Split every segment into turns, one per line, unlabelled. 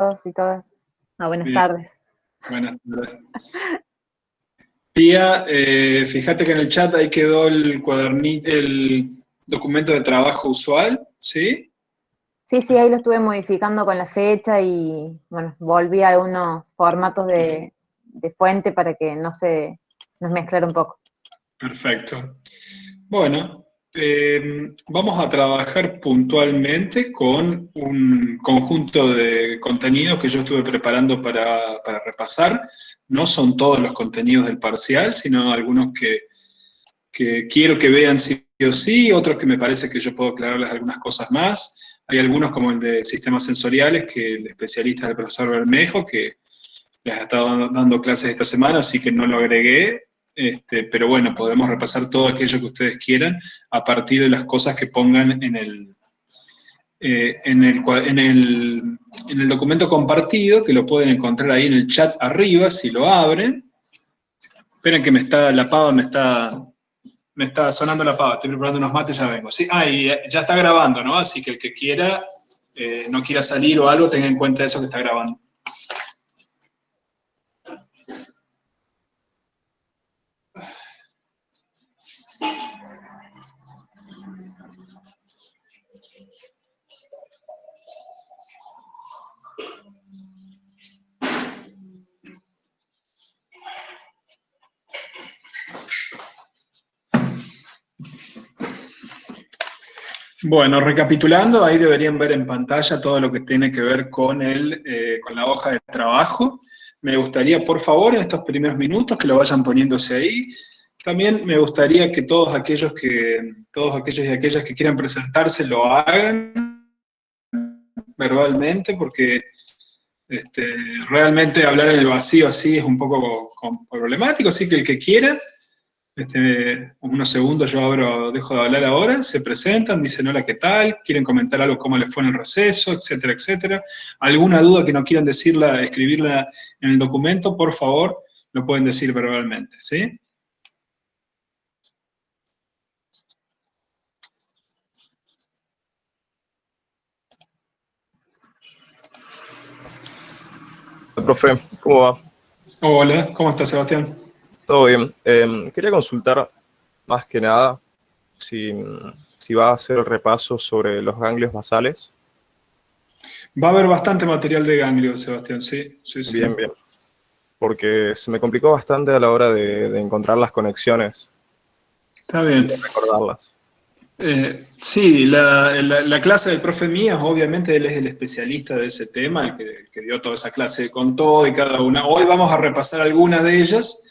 todos y todas. Buenas
Bien,
tardes.
buenas tardes. Pía, fíjate que en el chat ahí quedó el cuadernito, el documento de trabajo usual, ¿sí?
Sí, ahí lo estuve modificando con la fecha y, bueno, volví a unos formatos de fuente para que no se nos mezclara un poco.
Perfecto. Bueno, vamos a trabajar puntualmente con un conjunto de contenidos que yo estuve preparando para repasar. No son todos los contenidos del parcial, sino algunos que quiero que vean sí o sí, otros que me parece que yo puedo aclararles algunas cosas más. Hay algunos como el de sistemas sensoriales, que el especialista del profesor Bermejo, que les ha estado dando clases esta semana, así que no lo agregué. Pero bueno, podemos repasar todo aquello que ustedes quieran a partir de las cosas que pongan en el documento compartido, que lo pueden encontrar ahí en el chat arriba, si lo abren. Esperen que me está sonando la pava, estoy preparando unos mates, ya vengo. ¿Sí? Y ya está grabando, ¿no? Así que el que quiera, no quiera salir o algo, tenga en cuenta eso que está grabando. Bueno, recapitulando, ahí deberían ver en pantalla todo lo que tiene que ver con con la hoja de trabajo. Me gustaría, por favor, en estos primeros minutos que lo vayan poniéndose ahí. También me gustaría que todos aquellos y aquellas que quieran presentarse lo hagan verbalmente, porque realmente hablar en el vacío así es un poco problemático, así que el que quiera, unos segundos dejo de hablar ahora, se presentan, dicen hola, ¿qué tal? Quieren comentar algo, cómo les fue en el receso, etcétera, etcétera. Alguna duda que no quieran decirla, escribirla en el documento, por favor, lo pueden decir verbalmente, ¿sí?
Profe, ¿cómo va?
Hola, ¿cómo estás, Sebastián?
Todo bien. Quería consultar más que nada si va a hacer el repaso sobre los ganglios basales.
Va a haber bastante material de ganglio, Sebastián, sí.
Bien, porque se me complicó bastante a la hora de encontrar las conexiones
Está
y
bien.
de recordarlas.
Sí, la clase del profe Mías, obviamente él es el especialista de ese tema, el que dio toda esa clase con todo y cada una. Hoy vamos a repasar algunas de ellas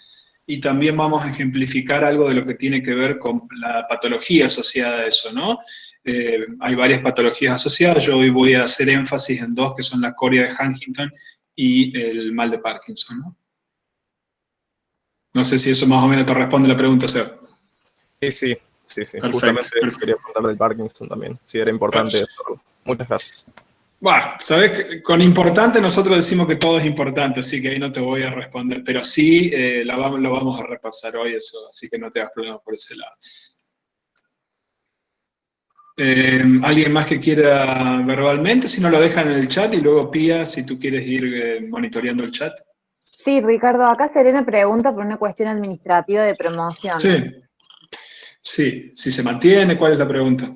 y también vamos a ejemplificar algo de lo que tiene que ver con la patología asociada a eso, ¿no? Hay varias patologías asociadas, yo hoy voy a hacer énfasis en dos, que son la coria de Huntington y el mal de Parkinson, ¿no? No sé si eso más o menos te responde la pregunta, Seb.
Sí.
Perfecto,
Justamente
perfecto.
quería preguntar del Parkinson también, si era importante hacerlo. Muchas gracias.
Bueno, sabes, con importante nosotros decimos que todo es importante, así que ahí no te voy a responder, pero sí lo vamos a repasar hoy, eso, así que no te hagas problemas por ese lado. ¿Alguien más que quiera verbalmente? Si no, lo dejan en el chat y luego Pía, si tú quieres ir monitoreando el chat.
Sí, Ricardo, acá Serena pregunta por una cuestión administrativa de promoción.
Sí, si se mantiene, ¿cuál es la pregunta?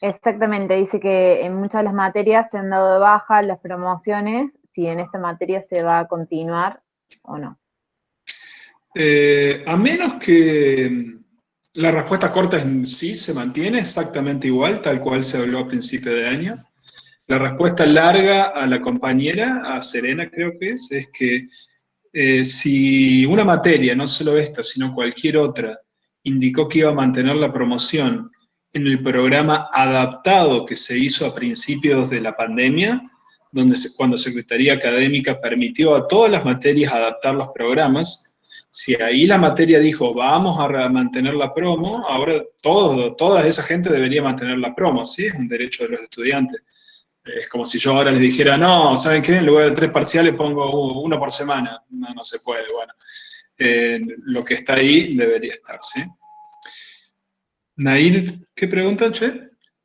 Exactamente, dice que en muchas de las materias se han dado de baja las promociones, si en esta materia se va a continuar o no.
A menos que la respuesta corta es sí, se mantiene exactamente igual, tal cual se habló a principio de año. La respuesta larga a la compañera, a Serena creo que es que si una materia, no solo esta, sino cualquier otra, indicó que iba a mantener la promoción en el programa adaptado que se hizo a principios de la pandemia, cuando Secretaría Académica permitió a todas las materias adaptar los programas, si ahí la materia dijo vamos a mantener la promo, ahora toda esa gente debería mantener la promo, ¿sí? Es un derecho de los estudiantes. Es como si yo ahora les dijera, no, ¿saben qué? En lugar de 3 parciales pongo uno por semana. No se puede, bueno. Lo que está ahí debería estar, ¿sí? Nair, ¿qué preguntan, che?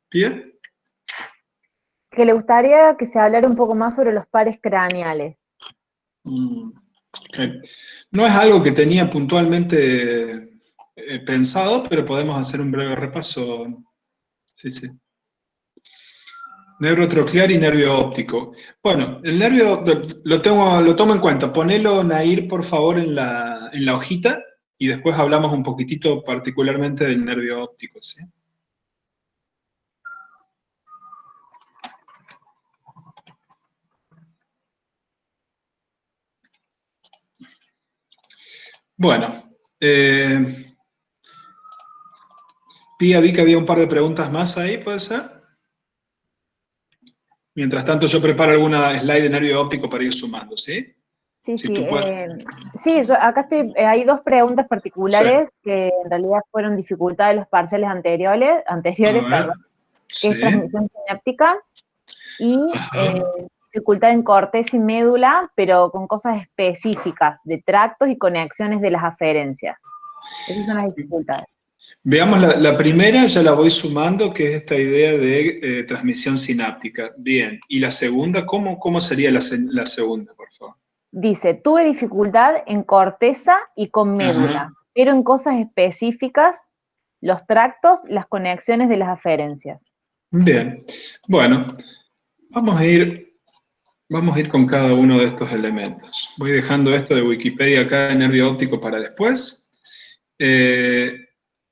¿Pía?
Que le gustaría que se hablara un poco más sobre los pares craneales.
Ok. No es algo que tenía puntualmente pensado, pero podemos hacer un breve repaso. Sí, sí. Nervio troclear y nervio óptico. Bueno, el nervio lo tomo en cuenta. Ponelo, Nair, por favor, en la hojita y después hablamos un poquitito particularmente del nervio óptico, ¿sí? Bueno, Pía, vi que había un par de preguntas más ahí, ¿puede ser? Mientras tanto, yo preparo alguna slide de nervio óptico para ir sumando, ¿sí?
Sí,
Si
sí.
tú puedes.
Sí, yo acá estoy, hay dos preguntas
Sí.
particulares que en realidad fueron dificultad de los parciales
A
anteriores,
ver.
perdón, que es
Sí.
transmisión sináptica y
Ajá.
dificultad en corteza y médula, pero con cosas específicas de tractos y conexiones de las aferencias. Esas son las dificultades.
Veamos la primera, ya la voy sumando, que es esta idea de transmisión sináptica. Bien. Y la segunda, ¿cómo sería la segunda, por favor?
Dice, tuve dificultad en corteza y con médula,
Ajá.
pero en cosas específicas, los tractos, las conexiones de las aferencias.
Bien. Bueno, vamos a ir con cada uno de estos elementos. Voy dejando esto de Wikipedia acá de nervio óptico para después.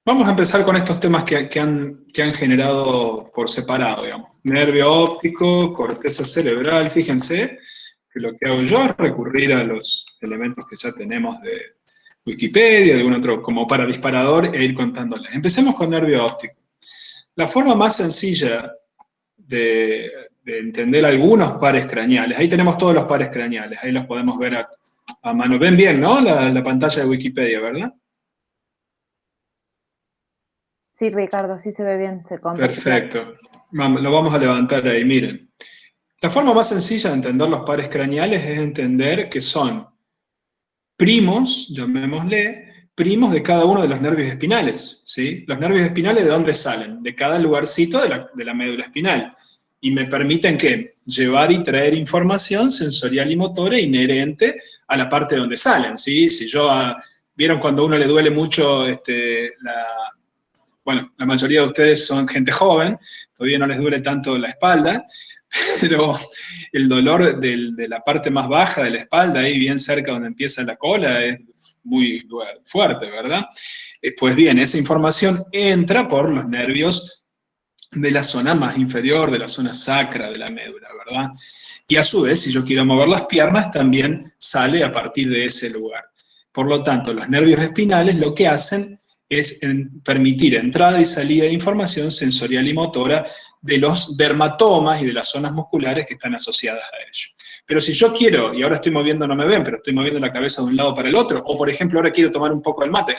Vamos a empezar con estos temas que han generado por separado, digamos. Nervio óptico, corteza cerebral. Fíjense que lo que hago yo es recurrir a los elementos que ya tenemos de Wikipedia, de algún otro, como para disparador, e ir contándoles. Empecemos con nervio óptico. La forma más sencilla de entender algunos pares craneales. Ahí tenemos todos los pares craneales, ahí los podemos ver a mano. Ven bien, ¿no? La pantalla de Wikipedia, ¿verdad?
Sí, Ricardo, sí se ve bien, se comparte claro.
Perfecto. Lo vamos a levantar ahí, miren. La forma más sencilla de entender los pares craneales es entender que son primos, llamémosle, primos de cada uno de los nervios espinales, ¿sí? Los nervios espinales, ¿de dónde salen? De cada lugarcito de la médula espinal. Y me permiten, ¿qué? Llevar y traer información sensorial y motora inherente a la parte donde salen, ¿sí? Si yo, ¿vieron cuando a uno le duele mucho bueno, la mayoría de ustedes son gente joven, todavía no les duele tanto la espalda, pero el dolor de la parte más baja de la espalda, ahí bien cerca donde empieza la cola, es muy fuerte, ¿verdad? Pues bien, esa información entra por los nervios de la zona más inferior, de la zona sacra de la médula, ¿verdad? Y a su vez, si yo quiero mover las piernas, también sale a partir de ese lugar. Por lo tanto, los nervios espinales lo que hacen es permitir entrada y salida de información sensorial y motora de los dermatomas y de las zonas musculares que están asociadas a ello. Pero si yo quiero, y ahora estoy moviendo, no me ven, pero estoy moviendo la cabeza de un lado para el otro, o por ejemplo ahora quiero tomar un poco el mate,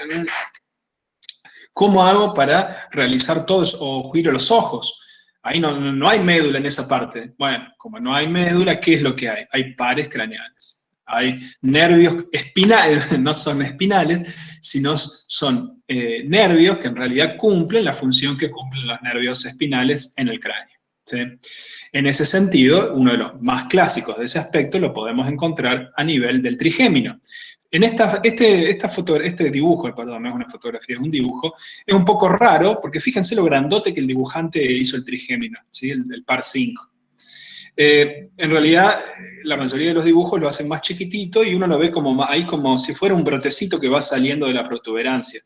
¿cómo hago para realizar todo eso? O giro los ojos. Ahí no hay médula en esa parte. Bueno, como no hay médula, ¿qué es lo que hay? Hay pares craneales. Hay nervios espinales, no son espinales, sino son nervios que en realidad cumplen la función que cumplen los nervios espinales en el cráneo. ¿Sí? En ese sentido, uno de los más clásicos de ese aspecto lo podemos encontrar a nivel del trigémino. En este dibujo, perdón, no es una fotografía, es un dibujo, es un poco raro, porque fíjense lo grandote que el dibujante hizo el trigémino, ¿sí? el par 5. En realidad, la mayoría de los dibujos lo hacen más chiquitito y uno lo ve ahí como si fuera un brotecito que va saliendo de la protuberancia.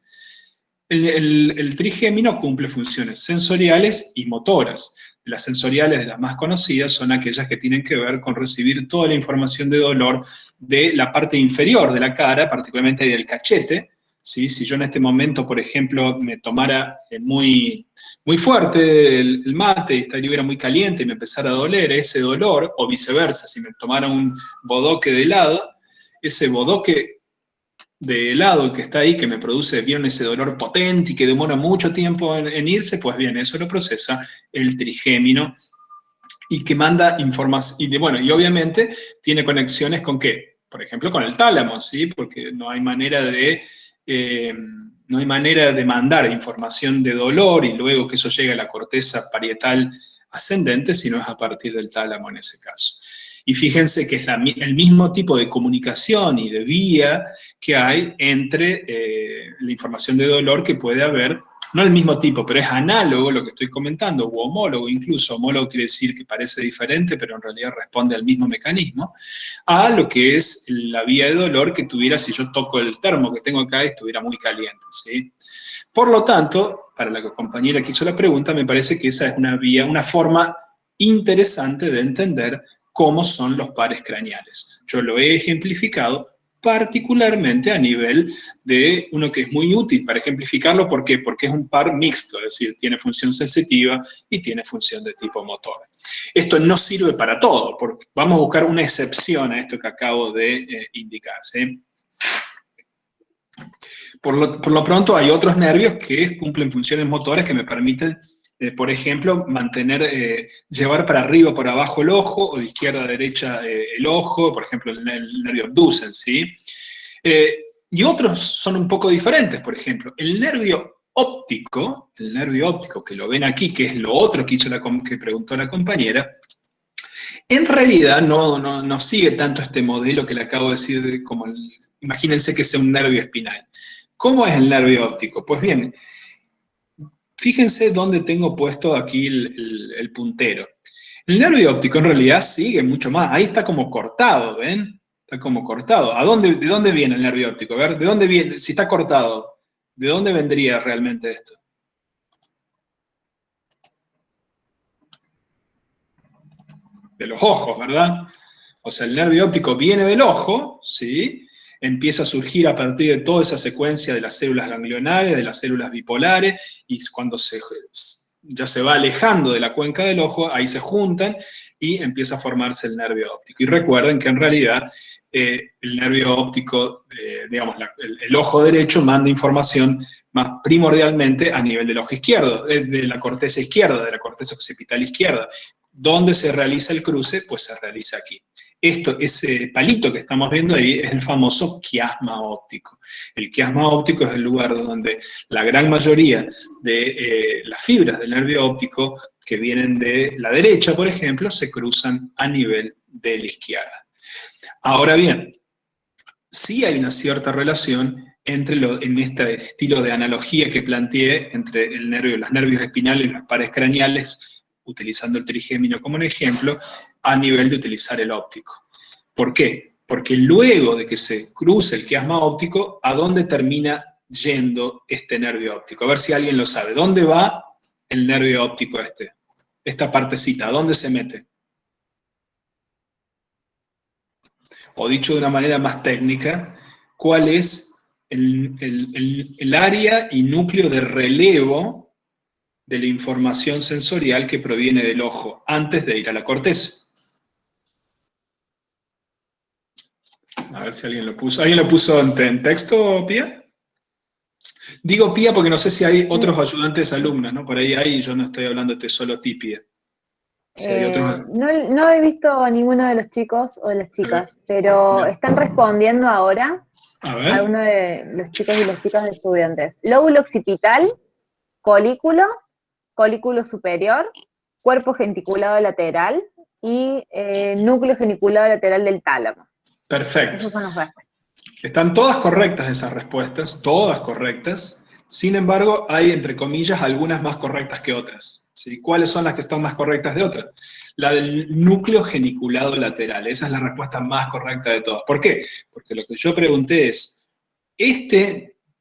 El trigémino cumple funciones sensoriales y motoras. Las sensoriales, de las más conocidas, son aquellas que tienen que ver con recibir toda la información de dolor de la parte inferior de la cara, particularmente del cachete. ¿Sí? Si yo en este momento, por ejemplo, me tomara muy fuerte el mate y estuviera muy caliente y me empezara a doler, ese dolor, o viceversa, si me tomara un bodoque de helado, ese bodoque de helado que está ahí, que me produce bien ese dolor potente y que demora mucho tiempo en irse, pues bien, eso lo procesa el trigémino y que manda información, y obviamente tiene conexiones con ¿qué? Por ejemplo, con el tálamo, ¿sí? Porque no hay manera de mandar información de dolor y luego que eso llegue a la corteza parietal ascendente, sino es a partir del tálamo en ese caso. Y fíjense que es el mismo tipo de comunicación y de vía que hay entre la información de dolor que puede haber, no el mismo tipo, pero es análogo lo que estoy comentando, u homólogo incluso. Homólogo quiere decir que parece diferente, pero en realidad responde al mismo mecanismo, a lo que es la vía de dolor que tuviera si yo toco el termo que tengo acá y estuviera muy caliente, ¿sí? Por lo tanto, para la compañera que hizo la pregunta, me parece que esa es una vía, una forma interesante de entender cómo son los pares craneales. Yo lo he ejemplificado particularmente a nivel de uno que es muy útil para ejemplificarlo. ¿Por qué? Porque es un par mixto, es decir, tiene función sensitiva y tiene función de tipo motor. Esto no sirve para todo, porque vamos a buscar una excepción a esto que acabo de indicar, ¿sí? Por lo pronto hay otros nervios que cumplen funciones motoras que me permiten, por ejemplo, llevar para arriba o para abajo el ojo, o de izquierda a derecha el ojo, por ejemplo, el nervio abducens, ¿sí? Y otros son un poco diferentes, por ejemplo, el nervio óptico, que lo ven aquí, que es lo otro que que preguntó la compañera, en realidad no sigue tanto este modelo que le acabo de decir, imagínense que sea un nervio espinal. ¿Cómo es el nervio óptico? Pues bien, fíjense dónde tengo puesto aquí el puntero. El nervio óptico en realidad sigue mucho más. Ahí está como cortado, ¿ven? Está como cortado. ¿De dónde viene el nervio óptico? A ver, ¿de dónde viene? Si está cortado, ¿de dónde vendría realmente esto? De los ojos, ¿verdad? O sea, el nervio óptico viene del ojo, ¿sí? Empieza a surgir a partir de toda esa secuencia de las células ganglionares, de las células bipolares, y cuando ya se va alejando de la cuenca del ojo, ahí se juntan y empieza a formarse el nervio óptico. Y recuerden que en realidad el nervio óptico, digamos, el ojo derecho manda información más primordialmente a nivel del ojo izquierdo, de la corteza izquierda, de la corteza occipital izquierda. ¿Dónde se realiza el cruce? Pues se realiza aquí. Ese palito que estamos viendo ahí es el famoso quiasma óptico. El quiasma óptico es el lugar donde la gran mayoría de las fibras del nervio óptico que vienen de la derecha, por ejemplo, se cruzan a nivel de la izquierda. Ahora bien, sí hay una cierta relación en este estilo de analogía que planteé entre los nervios espinales y los pares craneales, utilizando el trigémino como un ejemplo, a nivel de utilizar el óptico. ¿Por qué? Porque luego de que se cruce el quiasma óptico, ¿a dónde termina yendo este nervio óptico? A ver si alguien lo sabe. ¿Dónde va el nervio óptico este? Esta partecita, ¿a dónde se mete? O dicho de una manera más técnica, ¿cuál es el área y núcleo de relevo de la información sensorial que proviene del ojo antes de ir a la corteza? A ver si alguien lo puso. ¿Alguien lo puso en texto, Pía? Digo Pía porque no sé si hay otros ayudantes alumnos, ¿no? Por ahí yo no estoy hablando solo a ti, Pía. Si hay otros...
No he visto a ninguno de los chicos o de las chicas, pero
no.
están respondiendo ahora
A ver.
a uno de los chicos y las chicas de estudiantes. Lóbulo occipital, colículos, colículo superior, cuerpo geniculado lateral y núcleo geniculado lateral del tálamo.
Perfecto.
Esas son las respuestas.
Están todas correctas esas respuestas, todas correctas. Sin embargo, hay, entre comillas, algunas más correctas que otras. ¿Sí? ¿Cuáles son las que están más correctas de otras? La del núcleo geniculado lateral. Esa es la respuesta más correcta de todas. ¿Por qué? Porque lo que yo pregunté es,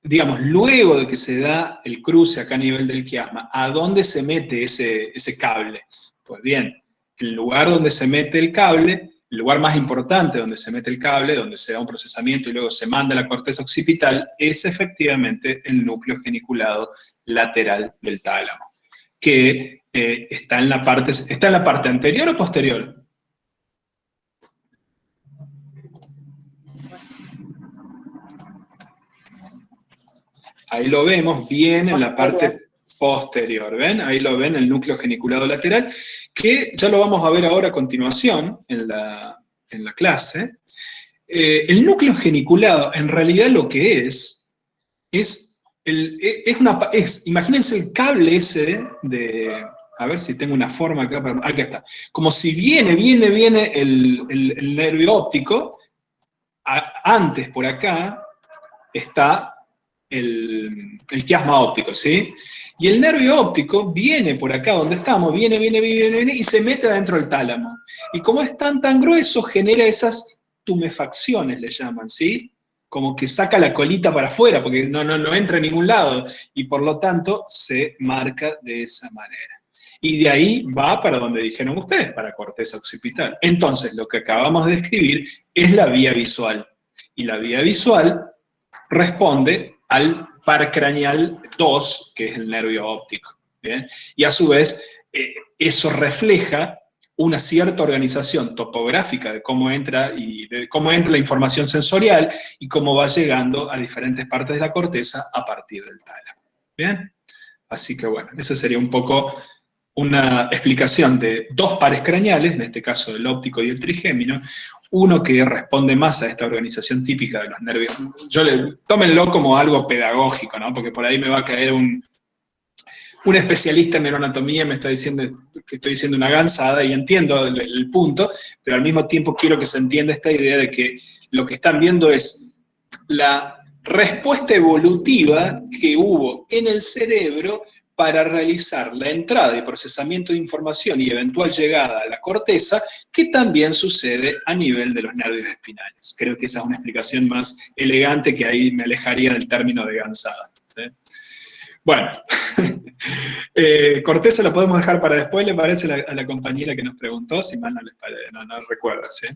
digamos, luego de que se da el cruce acá a nivel del quiasma, ¿a dónde se mete ese cable? Pues bien, el lugar donde se mete el cable, el lugar más importante donde se mete el cable, donde se da un procesamiento y luego se manda a la corteza occipital, es efectivamente el núcleo geniculado lateral del tálamo, que está en la parte anterior o posterior. Ahí lo vemos bien en la parte posterior, ¿ven? Ahí lo ven, el núcleo geniculado lateral, que ya lo vamos a ver ahora a continuación en la clase. El núcleo geniculado, en realidad lo que imagínense el cable ese A ver si tengo una forma acá. Aquí está. Como si viene el nervio óptico, antes por acá está el quiasma óptico, ¿sí? Y el nervio óptico viene por acá donde estamos, viene, y se mete adentro del tálamo. Y como es tan grueso, genera esas tumefacciones, le llaman, ¿sí? Como que saca la colita para afuera, porque no entra a ningún lado, y por lo tanto se marca de esa manera. Y de ahí va para donde dijeron ustedes, para corteza occipital. Entonces, lo que acabamos de describir es la vía visual. Y la vía visual responde al par craneal 2, que es el nervio óptico. ¿Bien? Y a su vez, eso refleja una cierta organización topográfica de cómo entra la información sensorial y cómo va llegando a diferentes partes de la corteza a partir del tálamo. ¿Bien? Así que bueno, esa sería un poco una explicación de dos pares craneales, en este caso el óptico y el trigémino, uno que responde más a esta organización típica de los nervios. Tómenlo como algo pedagógico, ¿no? Porque por ahí me va a caer un especialista en neuroanatomía y me está diciendo que estoy diciendo una gansada, y entiendo el punto, pero al mismo tiempo quiero que se entienda esta idea de que lo que están viendo es la respuesta evolutiva que hubo en el cerebro para realizar la entrada y procesamiento de información y eventual llegada a la corteza, que también sucede a nivel de los nervios espinales. Creo que esa es una explicación más elegante, que ahí me alejaría del término de gansada, ¿sí? Bueno, corteza la podemos dejar para después, le parece a la compañera que nos preguntó, si mal no recuerda, ¿sí?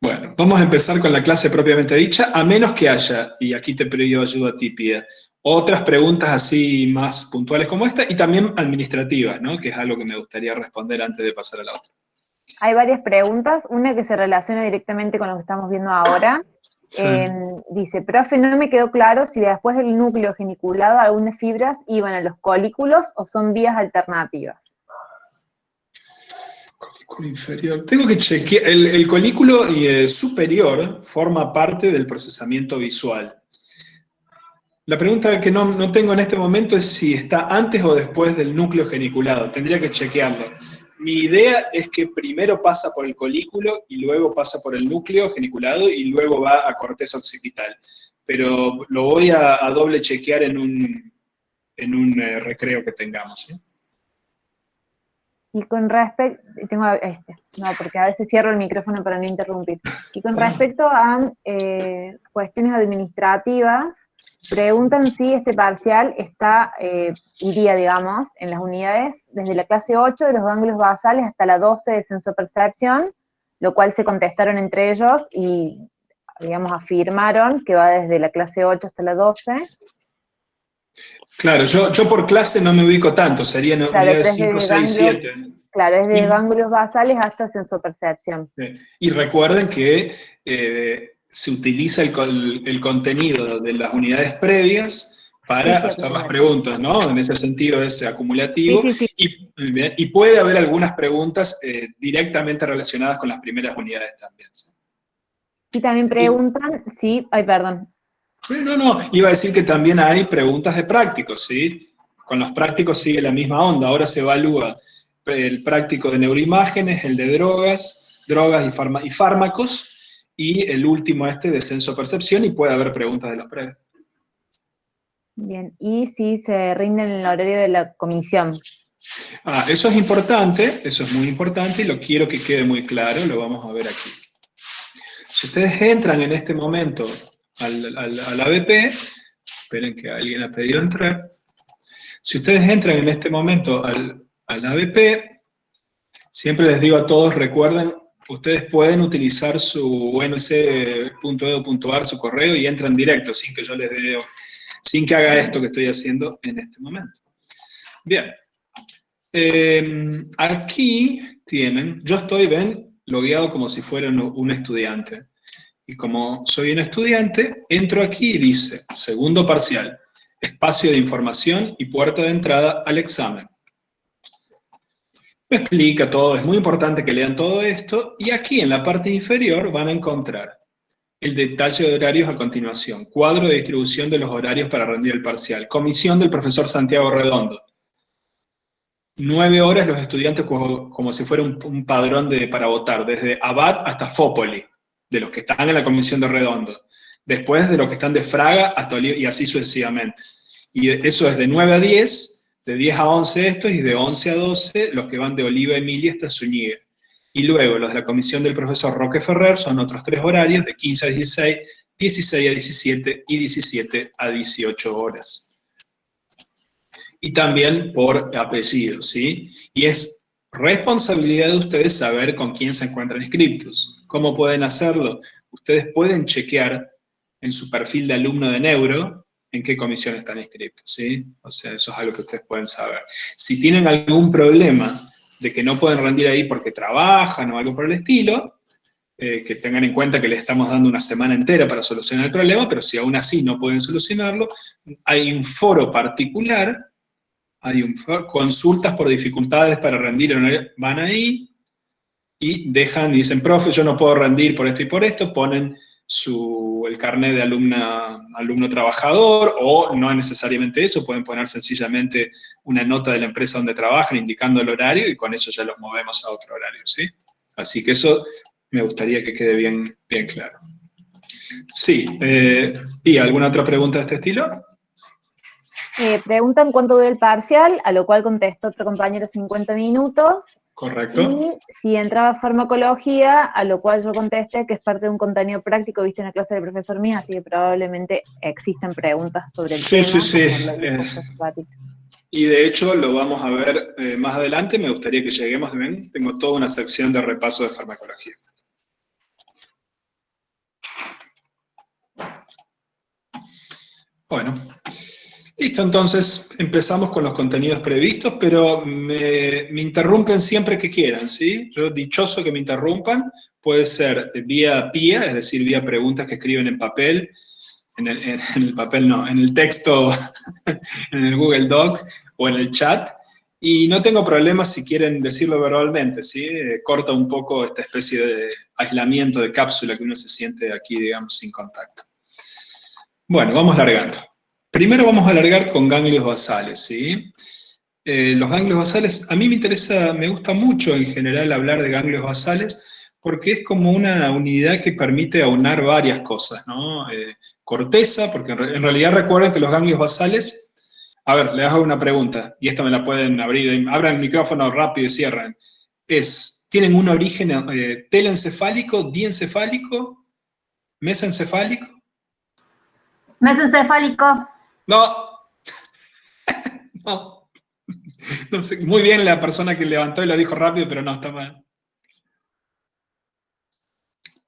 Bueno, vamos a empezar con la clase propiamente dicha, a menos que haya, y aquí te pido ayuda a ti, Pia, otras preguntas así más puntuales como esta, y también administrativas, ¿no? Que es algo que me gustaría responder antes de pasar a la otra.
Hay varias preguntas, una que se relaciona directamente con lo que estamos viendo ahora.
Sí.
Dice, profe, no me quedó claro si después del núcleo geniculado algunas fibras iban a los colículos o son vías alternativas.
Colículo inferior. Tengo que chequear. El colículo superior forma parte del procesamiento visual. La pregunta que no tengo en este momento es si está antes o después del núcleo geniculado. Tendría que chequearlo. Mi idea es que primero pasa por el colículo y luego pasa por el núcleo geniculado y luego va a corteza occipital. Pero lo voy a doble chequear en un recreo que tengamos, ¿sí?
Y con respecto, porque a veces cierro el micrófono para no interrumpir. Y con respecto a cuestiones administrativas, preguntan si este parcial iría, digamos, en las unidades desde la clase 8 de los ganglios basales hasta la 12 de sensopercepción, lo cual se contestaron entre ellos y, digamos, afirmaron que va desde la clase 8 hasta la 12.
Claro, yo por clase no me ubico tanto, serían unidades 5, 6, 7.
Claro, es de ganglios basales hasta sensopercepción.
Y recuerden que se utiliza el contenido de las unidades previas para hacer las preguntas, ¿no? En ese sentido es acumulativo.
Sí.
Y puede haber algunas preguntas directamente relacionadas con las primeras unidades también, ¿sí?
Y también preguntan si, perdón.
No, iba a decir que también hay preguntas de prácticos, ¿sí? Con los prácticos sigue la misma onda, ahora se evalúa el práctico de neuroimágenes, el de drogas y fármacos, y el último de sensopercepción, y puede haber preguntas de los previos.
Bien, y si se rinden en el horario de la comisión.
Eso es importante, eso es muy importante, y lo quiero que quede muy claro, lo vamos a ver aquí. Si ustedes entran en este momento al ABP, esperen que alguien ha pedido entrar, si ustedes entran en este momento al ABP, siempre les digo a todos, recuerden, ustedes pueden utilizar su unc.edu.ar, su correo, y entran directo, sin que yo les dé, sin que haga esto que estoy haciendo en este momento. Bien. Aquí tienen, yo estoy, ven, logueado como si fuera un estudiante. Y como soy un estudiante, entro aquí y dice, segundo parcial, espacio de información y puerta de entrada al examen. Me explica todo, es muy importante que lean todo esto, y aquí en la parte inferior van a encontrar el detalle de horarios a continuación, cuadro de distribución de los horarios para rendir el parcial, comisión del profesor Santiago Redondo. 9 horas los estudiantes como si fuera un padrón para votar, desde Abad hasta Fópoli, de los que están en la comisión de Redondo. Después de los que están de Fraga hasta Oliva, y así sucesivamente. Y eso es de 9 a 10, de 10 a 11 estos, y de 11 a 12 los que van de Oliva Emilia hasta Zúñiga. Y luego los de la comisión del profesor Roque Ferrer son otros 3 horarios, de 15 a 16, 16 a 17 y 17 a 18 horas. Y también por apellido, ¿sí? Y es responsabilidad de ustedes saber con quién se encuentran inscritos. ¿Cómo pueden hacerlo? Ustedes pueden chequear en su perfil de alumno de Neuro en qué comisión están inscritos, ¿sí? O sea, eso es algo que ustedes pueden saber. Si tienen algún problema de que no pueden rendir ahí porque trabajan o algo por el estilo, que tengan en cuenta que les estamos dando una semana entera para solucionar el problema, pero si aún así no pueden solucionarlo, hay un foro particular, consultas por dificultades para rendir, van ahí y dicen, profe, yo no puedo rendir por esto y por esto, ponen el carnet de alumno trabajador, o no es necesariamente eso, pueden poner sencillamente una nota de la empresa donde trabajan indicando el horario, y con eso ya los movemos a otro horario, ¿sí? Así que eso me gustaría que quede bien, bien claro. Sí, ¿y alguna otra pregunta de este estilo?
Preguntan cuánto dura el parcial, a lo cual contestó otro compañero 50 minutos.
Correcto.
Y si entraba farmacología, a lo cual yo contesté que es parte de un contenido práctico visto en la clase del profesor mío, así que probablemente existen preguntas sobre el tema.
Sí.
Como lo dijo hace un ratito.
Y de hecho lo vamos a ver más adelante, me gustaría que lleguemos, ¿ven? Tengo toda una sección de repaso de farmacología. Bueno, listo, entonces empezamos con los contenidos previstos, pero me interrumpen siempre que quieran, ¿sí? Yo dichoso que me interrumpan, puede ser vía PIA, es decir, vía preguntas que escriben en papel, en el papel no, en el texto, en el Google Doc o en el chat, y no tengo problema si quieren decirlo verbalmente, ¿sí? Corta un poco esta especie de aislamiento de cápsula que uno se siente aquí, digamos, sin contacto. Bueno, vamos largando. Primero vamos a largar con ganglios basales, ¿sí? Los ganglios basales, a mí me gusta mucho en general hablar de ganglios basales, porque es como una unidad que permite aunar varias cosas, ¿no? Corteza, porque en realidad recuerden que los ganglios basales, a ver, les hago una pregunta, y esta me la pueden abrir, abran el micrófono rápido y cierran. ¿Tienen un origen telencefálico, diencefálico, mesencefálico?
Mesencefálico.
No. No. No sé, muy bien la persona que levantó y lo dijo rápido, pero no, está mal.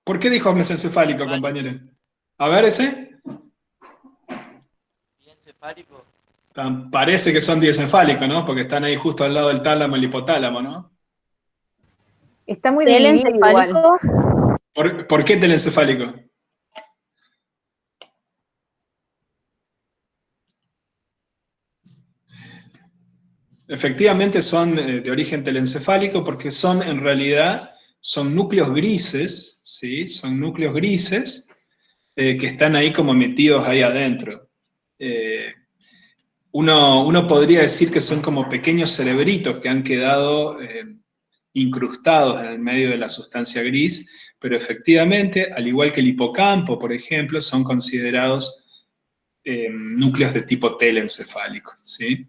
¿Por qué dijo mesencefálico, compañero? A ver, ese.
Diencefálico.
Parece que son diencefálicos, ¿no? Porque están ahí justo al lado del tálamo y el hipotálamo, ¿no?
Está muy dividido igual.
¿Por qué telencefálico? Efectivamente son de origen telencefálico porque en realidad, son núcleos grises, ¿sí? Son núcleos grises que están ahí como metidos ahí adentro. Uno podría decir que son como pequeños cerebritos que han quedado incrustados en el medio de la sustancia gris, pero efectivamente, al igual que el hipocampo, por ejemplo, son considerados núcleos de tipo telencefálico, ¿sí?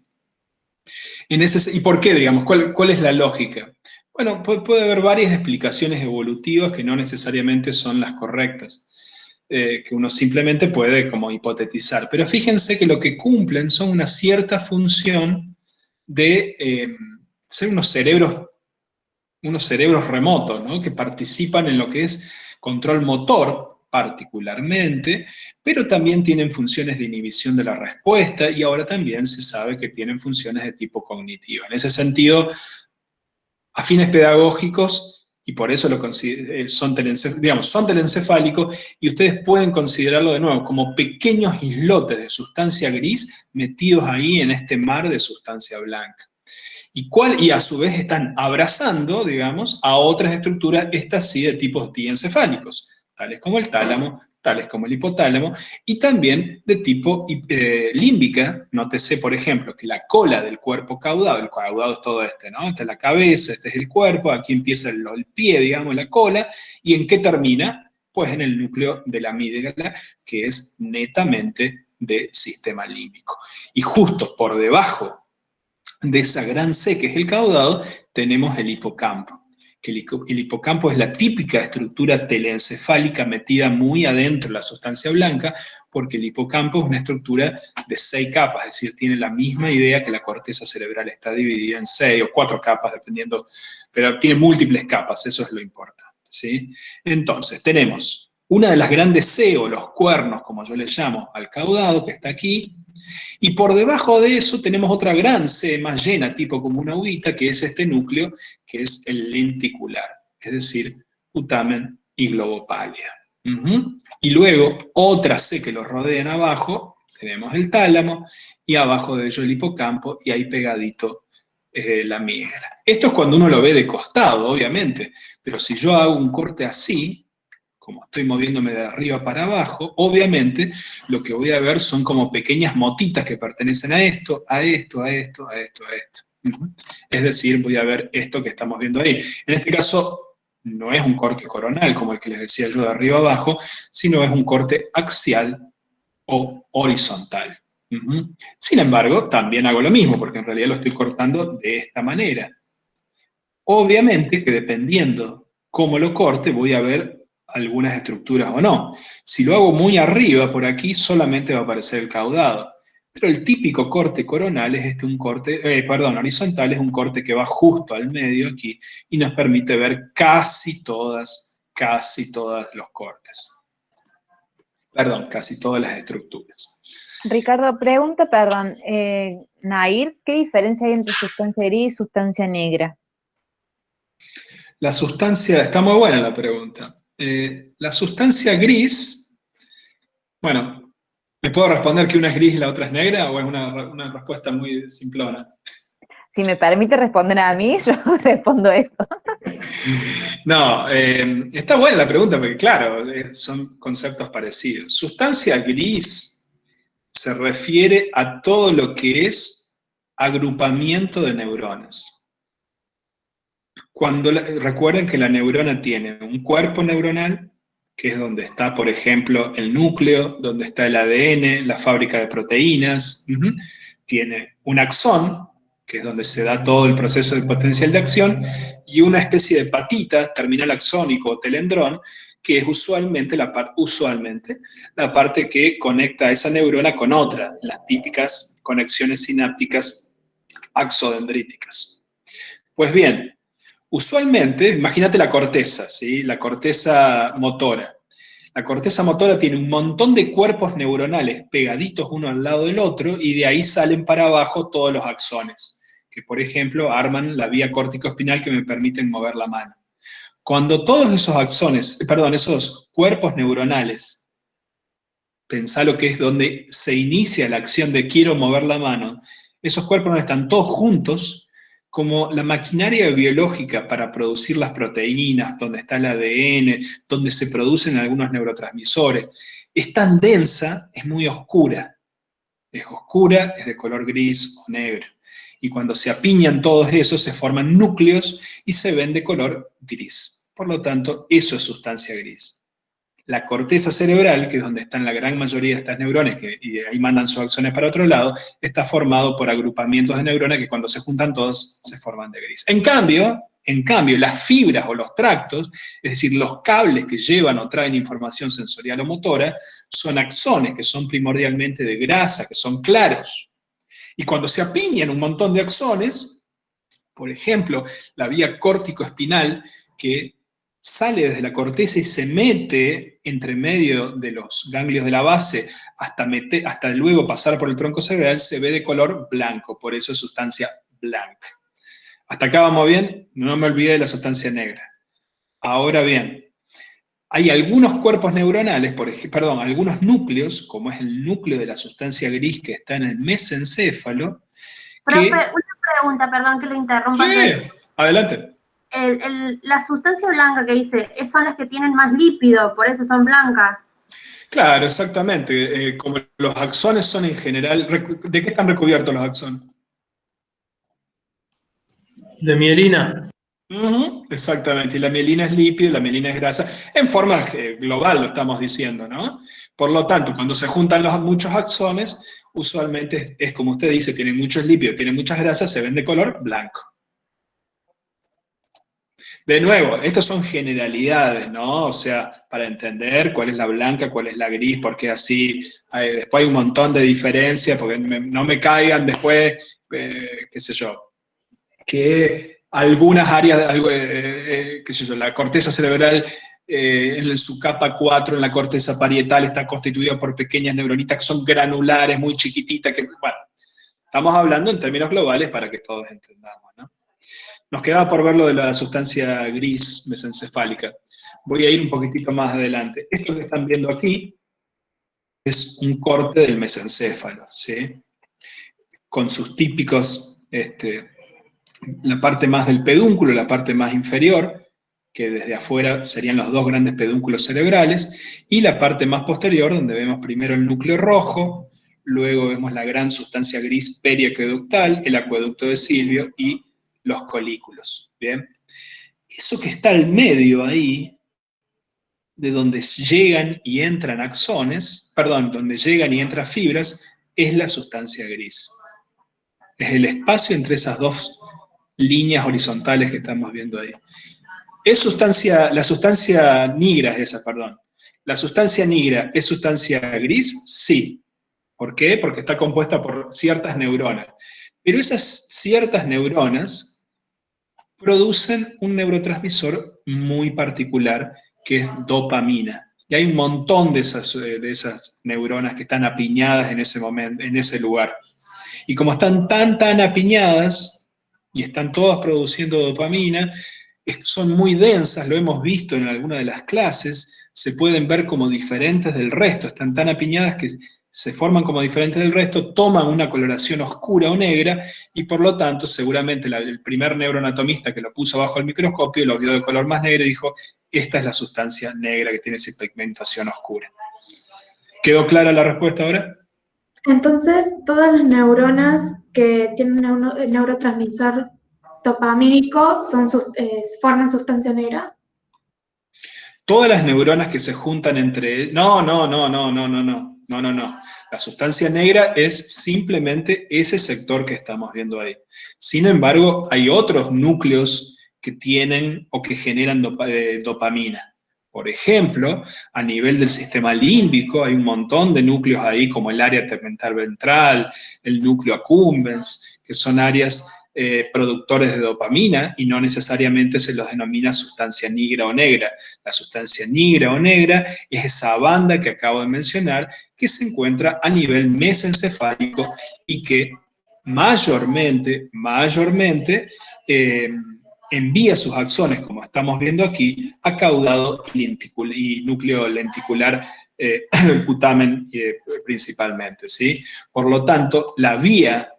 ¿Y por qué, digamos? ¿Cuál es la lógica? Bueno, puede haber varias explicaciones evolutivas que no necesariamente son las correctas, que uno simplemente puede como hipotetizar. Pero fíjense que lo que cumplen son una cierta función de ser unos cerebros remotos, ¿no? Que participan en lo que es control motor, particularmente, pero también tienen funciones de inhibición de la respuesta, y ahora también se sabe que tienen funciones de tipo cognitivo. En ese sentido, a fines pedagógicos, y por eso son telencefálicos, y ustedes pueden considerarlo de nuevo como pequeños islotes de sustancia gris metidos ahí en este mar de sustancia blanca. Y a su vez están abrazando, digamos, a otras estructuras, estas sí de tipos diencefálicos, tales como el tálamo, tales como el hipotálamo, y también de tipo límbica. Nótese, por ejemplo, que la cola del cuerpo caudado, el caudado es todo este, ¿no? Esta es la cabeza, este es el cuerpo, aquí empieza el pie, digamos, la cola, ¿y en qué termina? Pues en el núcleo de la amígdala, que es netamente de sistema límbico. Y justo por debajo de esa gran C que es el caudado, tenemos el hipocampo. Que el hipocampo es la típica estructura telencefálica metida muy adentro de la sustancia blanca, porque el hipocampo es una estructura de 6 capas, es decir, tiene la misma idea que la corteza cerebral, está dividida en 6 o 4 capas, dependiendo, pero tiene múltiples capas, eso es lo importante, ¿sí? Entonces, tenemos una de las grandes C, o los cuernos, como yo le llamo, al caudado, que está aquí, y por debajo de eso tenemos otra gran C más llena, tipo como una uguita, que es este núcleo, que es el lenticular, es decir, putamen y globo pálea. Y luego otra C que lo rodean abajo, tenemos el tálamo, y abajo de ello el hipocampo, y ahí pegadito la amígdala. Esto es cuando uno lo ve de costado, obviamente, pero si yo hago un corte así, como estoy moviéndome de arriba para abajo, obviamente lo que voy a ver son como pequeñas motitas que pertenecen a esto, a esto, a esto, a esto, a esto. Es decir, voy a ver esto que estamos viendo ahí. En este caso, no es un corte coronal, como el que les decía yo de arriba abajo, sino es un corte axial o horizontal. Sin embargo, también hago lo mismo, porque en realidad lo estoy cortando de esta manera. Obviamente que dependiendo cómo lo corte, voy a ver algunas estructuras o no. Si lo hago muy arriba, por aquí, solamente va a aparecer el caudado. Pero el típico corte coronal es un corte, horizontal, es un corte que va justo al medio aquí y nos permite ver casi todos los cortes. Perdón, casi todas las estructuras.
Ricardo, pregunta, perdón, Nair, ¿qué diferencia hay entre sustancia gris y sustancia negra?
La sustancia, está muy buena la pregunta. La sustancia gris, bueno, ¿me puedo responder que una es gris y la otra es negra o es una respuesta muy simplona?
Si me permite responder a mí, yo respondo eso.
No, está buena la pregunta porque claro, son conceptos parecidos. Sustancia gris se refiere a todo lo que es agrupamiento de neuronas. Recuerden que la neurona tiene un cuerpo neuronal, que es donde está, por ejemplo, el núcleo, donde está el ADN, la fábrica de proteínas. Tiene un axón, que es donde se da todo el proceso de potencial de acción, y una especie de patita, terminal axónico o telendrón, que es usualmente la parte que conecta a esa neurona con otra, las típicas conexiones sinápticas axodendríticas. Pues bien, usualmente, imagínate la corteza, ¿sí? La corteza motora. La corteza motora tiene un montón de cuerpos neuronales pegaditos uno al lado del otro y de ahí salen para abajo todos los axones, que por ejemplo arman la vía córtico-espinal que me permiten mover la mano. Cuando todos esos cuerpos neuronales, pensá lo que es donde se inicia la acción de quiero mover la mano, esos cuerpos están todos juntos, como la maquinaria biológica para producir las proteínas, donde está el ADN, donde se producen algunos neurotransmisores, es tan densa, es muy oscura. Es oscura, es de color gris o negro. Y cuando se apiñan todos esos, se forman núcleos y se ven de color gris. Por lo tanto, eso es sustancia gris. La corteza cerebral, que es donde están la gran mayoría de estas neuronas, y ahí mandan sus axones para otro lado, está formado por agrupamientos de neuronas que cuando se juntan todos se forman de gris. En cambio, las fibras o los tractos, es decir, los cables que llevan o traen información sensorial o motora, son axones que son primordialmente de grasa, que son claros. Y cuando se apiñan un montón de axones, por ejemplo, la vía córtico-espinal, que sale desde la corteza y se mete entre medio de los ganglios de la base hasta luego pasar por el tronco cerebral, se ve de color blanco, por eso es sustancia blanca. ¿Hasta acá vamos bien? No me olvidé de la sustancia negra. Ahora bien, hay algunos cuerpos neuronales, algunos núcleos, como es el núcleo de la sustancia gris que está en el mesencéfalo.
Profe, una pregunta, perdón que lo interrumpa.
Sí, adelante.
La sustancia blanca que dice, son las que tienen más lípido, por eso son blancas.
Claro, exactamente. Como los axones son en general, ¿de qué están recubiertos los axones?
De mielina.
Exactamente, y la mielina es lípido, la mielina es grasa, en forma global lo estamos diciendo, ¿no? Por lo tanto, cuando se juntan muchos axones, usualmente es como usted dice, tienen muchos lípidos, tienen muchas grasas, se ven de color blanco. De nuevo, estos son generalidades, ¿no? O sea, para entender cuál es la blanca, cuál es la gris, porque así, después hay un montón de diferencias, porque no me caigan después, qué sé yo, que algunas áreas, qué sé yo, la corteza cerebral en su capa 4, en la corteza parietal, está constituida por pequeñas neuronitas que son granulares, muy chiquititas, que, bueno, estamos hablando en términos globales para que todos entendamos, ¿no? Nos quedaba por ver lo de la sustancia gris mesencefálica. Voy a ir un poquitito más adelante. Esto que están viendo aquí es un corte del mesencéfalo, ¿sí? Con sus típicos, la parte más del pedúnculo, la parte más inferior, que desde afuera serían los dos grandes pedúnculos cerebrales, y la parte más posterior, donde vemos primero el núcleo rojo, luego vemos la gran sustancia gris periaqueductal, el acueducto de Silvio y los colículos, ¿bien? Eso que está al medio ahí, de donde llegan y entran axones, perdón, donde llegan y entran fibras, es la sustancia gris. Es el espacio entre esas dos líneas horizontales que estamos viendo ahí. La sustancia negra es esa, perdón. ¿La sustancia negra es sustancia gris? Sí. ¿Por qué? Porque está compuesta por ciertas neuronas. Pero esas ciertas neuronas producen un neurotransmisor muy particular, que es dopamina. Y hay un montón de esas neuronas que están apiñadas en ese momento, en ese lugar. Y como están tan apiñadas, y están todas produciendo dopamina, son muy densas, lo hemos visto en alguna de las clases, se pueden ver como diferentes del resto, están tan apiñadas que se forman como diferentes del resto, toman una coloración oscura o negra, y por lo tanto, seguramente el primer neuroanatomista que lo puso bajo el microscopio lo vio de color más negro y dijo, esta es la sustancia negra que tiene esa pigmentación oscura. ¿Quedó clara la respuesta ahora?
Entonces, todas las neuronas que tienen un neurotransmisor dopamínico forman sustancia negra.
Todas las neuronas que se juntan entre... No. La sustancia negra es simplemente ese sector que estamos viendo ahí. Sin embargo, hay otros núcleos que tienen o que generan dopamina. Por ejemplo, a nivel del sistema límbico hay un montón de núcleos ahí, como el área tegmental ventral, el núcleo accumbens, que son áreas productores de dopamina y no necesariamente se los denomina sustancia negra o negra. La sustancia negra o negra es esa banda que acabo de mencionar que se encuentra a nivel mesencefálico y que mayormente envía sus axones, como estamos viendo aquí, a caudado y núcleo lenticular putamen principalmente, ¿sí? Por lo tanto, la vía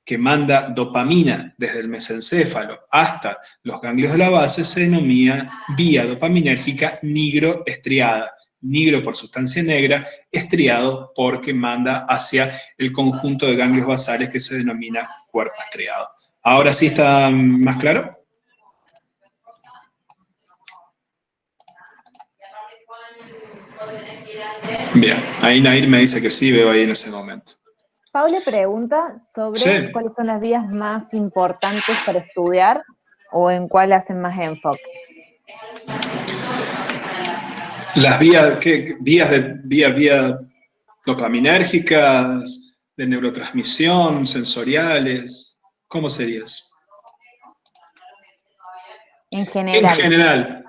que manda dopamina desde el mesencéfalo hasta los ganglios de la base se denomina vía dopaminérgica nigroestriada. Nigro por sustancia negra, estriado porque manda hacia el conjunto de ganglios basales que se denomina cuerpo estriado. ¿Ahora sí está más claro? Bien, ahí Nair me dice que sí, veo ahí en ese momento.
Paula pregunta sobre
Sí.
cuáles son las vías más importantes para estudiar o en cuál hacen más enfoque.
Las vías, ¿qué? Vías dopaminérgicas, de neurotransmisión, sensoriales, ¿cómo sería eso?
En general.
En general.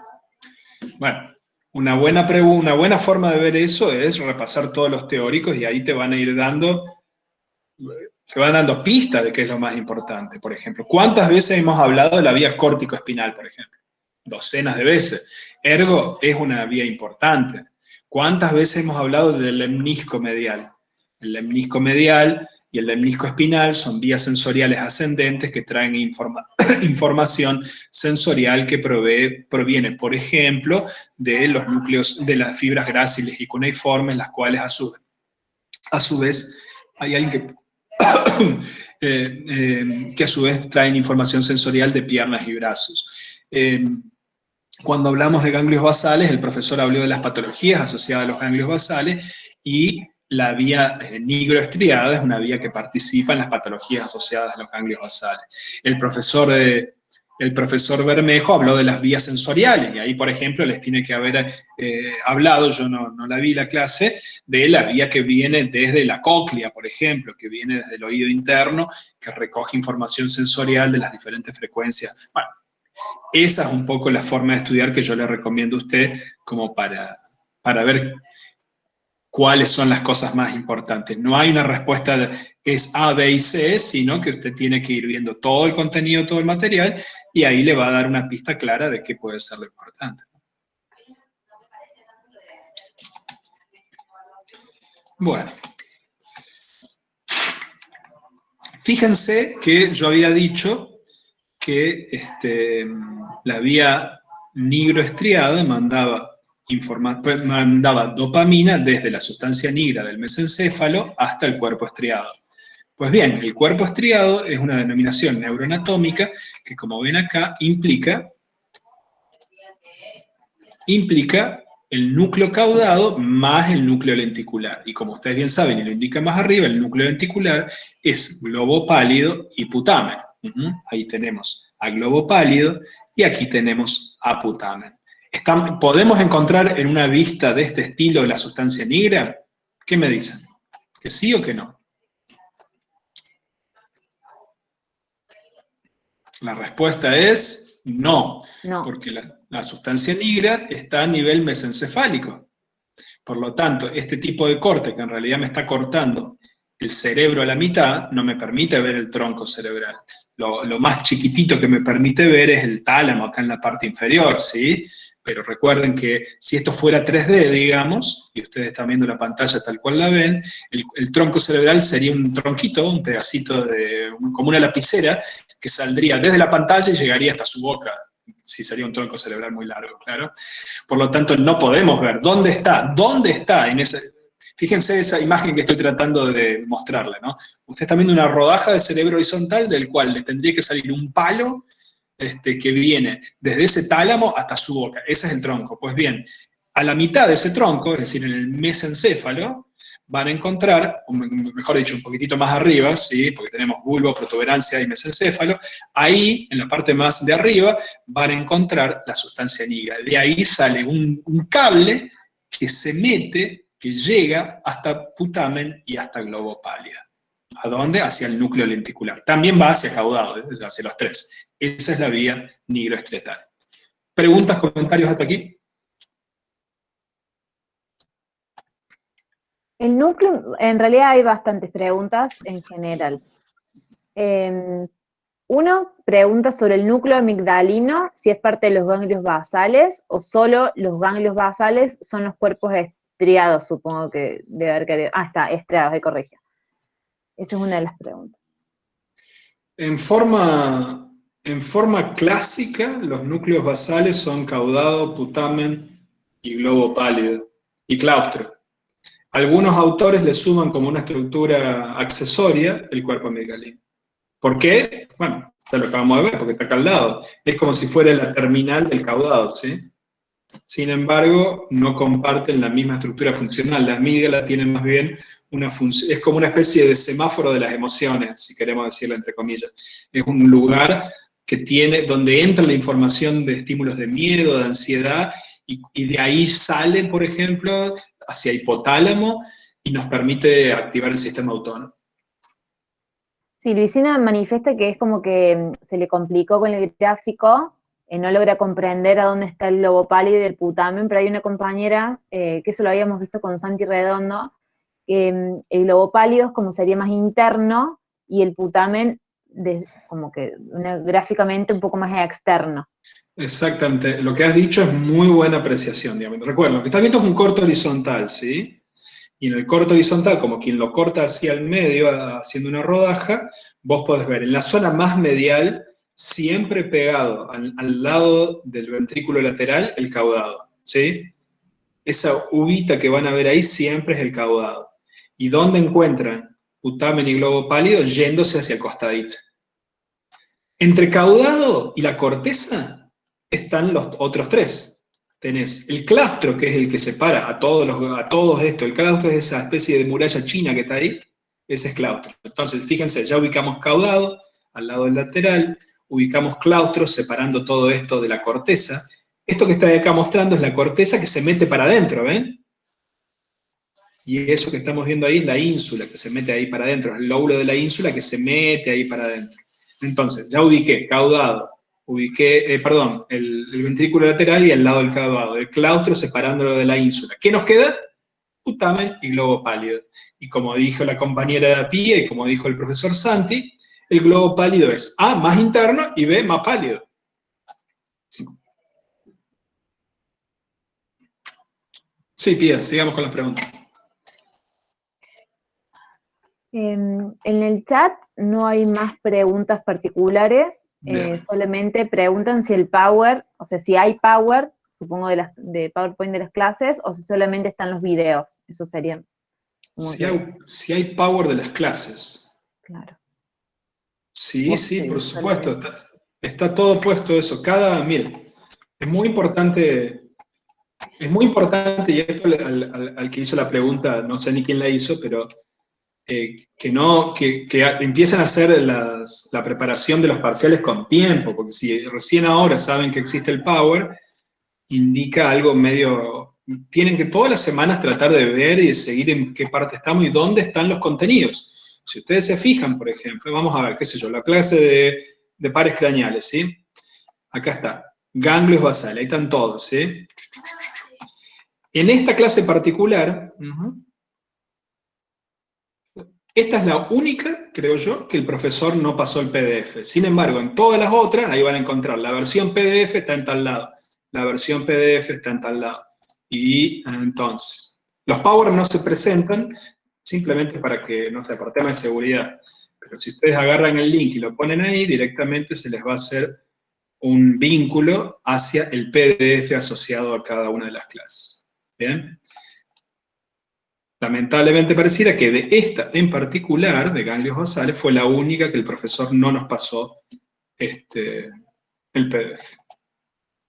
Bueno, una buena forma de ver eso es repasar todos los teóricos y ahí te van dando pistas de qué es lo más importante. Por ejemplo, ¿cuántas veces hemos hablado de la vía córtico-espinal, por ejemplo? Docenas de veces. Ergo es una vía importante. ¿Cuántas veces hemos hablado del lemnisco medial? El lemnisco medial y el lemnisco espinal son vías sensoriales ascendentes que traen información sensorial que proviene, por ejemplo, de los núcleos, de las fibras gráciles y cuneiformes, las cuales a su vez hay alguien que a su vez traen información sensorial de piernas y brazos. Cuando hablamos de ganglios basales, el profesor habló de las patologías asociadas a los ganglios basales y la vía nigroestriada es una vía que participa en las patologías asociadas a los ganglios basales. El profesor Bermejo habló de las vías sensoriales, y ahí, por ejemplo, les tiene que haber hablado, yo no la vi la clase, de la vía que viene desde la cóclea, por ejemplo, que viene desde el oído interno, que recoge información sensorial de las diferentes frecuencias. Bueno, esa es un poco la forma de estudiar que yo le recomiendo a usted como para ver cuáles son las cosas más importantes. No hay una respuesta que es A, B y C, sino que usted tiene que ir viendo todo el contenido, todo el material, y ahí le va a dar una pista clara de qué puede ser lo importante. Bueno. Fíjense que yo había dicho que la vía nigroestriada mandaba dopamina desde la sustancia nigra del mesencéfalo hasta el cuerpo estriado. Pues bien, el cuerpo estriado es una denominación neuroanatómica que, como ven acá, implica el núcleo caudado más el núcleo lenticular. Y como ustedes bien saben, y lo indica más arriba, el núcleo lenticular es globo pálido y putamen. Ahí tenemos a globo pálido y aquí tenemos a putamen. ¿Podemos encontrar en una vista de este estilo la sustancia negra? ¿Qué me dicen? ¿Que sí o que no? La respuesta es no, porque la sustancia negra está a nivel mesencefálico. Por lo tanto, este tipo de corte, que en realidad me está cortando el cerebro a la mitad, no me permite ver el tronco cerebral. Lo más chiquitito que me permite ver es el tálamo, acá en la parte inferior, ¿sí? Pero recuerden que si esto fuera 3D, digamos, y ustedes están viendo la pantalla tal cual la ven, el tronco cerebral sería un tronquito, un pedacito como una lapicera, que saldría desde la pantalla y llegaría hasta su boca, si sería un tronco cerebral muy largo, claro. Por lo tanto, no podemos ver dónde está en ese... Fíjense esa imagen que estoy tratando de mostrarle, ¿no? Usted está viendo una rodaja de cerebro horizontal del cual le tendría que salir un palo que viene desde ese tálamo hasta su boca. Ese es el tronco. Pues bien, a la mitad de ese tronco, es decir, en el mesencéfalo, van a encontrar, mejor dicho, un poquitito más arriba, ¿sí? Porque tenemos bulbo, protuberancia y mesencéfalo, ahí, en la parte más de arriba, van a encontrar la sustancia negra. De ahí sale un cable que se mete, que llega hasta putamen y hasta globo pálido. ¿A dónde? Hacia el núcleo lenticular. También va hacia caudado, hacia los tres. Esa es la vía nigroestriatal. ¿Preguntas, comentarios hasta aquí?
El núcleo, en realidad hay bastantes preguntas en general. Uno pregunta sobre el núcleo amigdalino, si es parte de los ganglios basales o solo los ganglios basales son los cuerpos estriados, supongo que debe haber querido. Ah, está, estriados, ahí corrige. Esa es una de las preguntas.
En forma clásica, los núcleos basales son caudado, putamen y globo pálido, y claustro. Algunos autores le suman como una estructura accesoria el cuerpo amigdalino. ¿Por qué? Bueno, ya lo acabamos de ver, porque está acá al lado. Es como si fuera la terminal del caudado, ¿sí? Sin embargo, no comparten la misma estructura funcional. La amígdala tiene más bien una función, es como una especie de semáforo de las emociones, si queremos decirlo entre comillas. Es un lugar que donde entra la información de estímulos de miedo, de ansiedad, y de ahí sale, por ejemplo, hacia hipotálamo y nos permite activar el sistema autónomo.
Sí, Luisina manifiesta que es como que se le complicó con el gráfico, no logra comprender a dónde está el globo pálido y el putamen, pero hay una compañera, que eso lo habíamos visto con Santi Redondo, el globo pálido es como sería más interno, y el putamen como que gráficamente un poco más externo.
Exactamente, lo que has dicho es muy buena apreciación, digamos. Recuerda, lo que estás viendo es un corte horizontal, ¿sí? Y en el corte horizontal, como quien lo corta hacia el medio, haciendo una rodaja, vos podés ver en la zona más medial, siempre pegado al lado del ventrículo lateral, el caudado, ¿sí? Esa uvita que van a ver ahí siempre es el caudado. ¿Y dónde encuentran putamen y globo pálido? Yéndose hacia el costadito. Entre caudado y la corteza están los otros tres. Tenés el claustro, que es el que separa a todos estos. El claustro es esa especie de muralla china que está ahí. Ese es claustro. Entonces, fíjense, ya ubicamos caudado al lado del lateral, ubicamos claustro separando todo esto de la corteza. Esto que está acá mostrando es la corteza que se mete para adentro, ¿ven? Y eso que estamos viendo ahí es la ínsula, que se mete ahí para adentro. Es el lóbulo de la ínsula que se mete ahí para adentro. Entonces, ya ubiqué caudado, el ventrículo lateral y al lado del caudado. El claustro separándolo de la ínsula. ¿Qué nos queda? Putamen y globo pálido. Y como dijo la compañera de Pía y como dijo el profesor Santi, el globo pálido es A, más interno, y B, más pálido. Sí, Pía, sigamos con las preguntas.
En el chat no hay más preguntas particulares,
Bien.
solamente preguntan si el Power, o sea, si hay Power, supongo de PowerPoint de las clases, o si solamente están los videos. Eso sería.
Si hay Power de las clases.
Claro.
Sí, sí, por supuesto. Está todo puesto eso. Miren, es muy importante, y esto al que hizo la pregunta, no sé ni quién la hizo, pero que empiecen a hacer la preparación de los parciales con tiempo, porque si recién ahora saben que existe el Power, indica algo medio. Tienen que todas las semanas tratar de ver y de seguir en qué parte estamos y dónde están los contenidos. Si ustedes se fijan, por ejemplo, vamos a ver, qué sé yo, la clase de pares craneales, ¿sí? Acá está, ganglios basales, ahí están todos, ¿sí? En esta clase particular, esta es la única, creo yo, que el profesor no pasó el PDF. Sin embargo, en todas las otras, ahí van a encontrar, la versión PDF está en tal lado, la versión PDF está en tal lado. Y entonces, los Power no se presentan simplemente para que, no sé, por tema de seguridad. Pero si ustedes agarran el link y lo ponen ahí, directamente se les va a hacer un vínculo hacia el PDF asociado a cada una de las clases. ¿Bien? Lamentablemente pareciera que de esta en particular, de ganglios basales, fue la única que el profesor no nos pasó el PDF.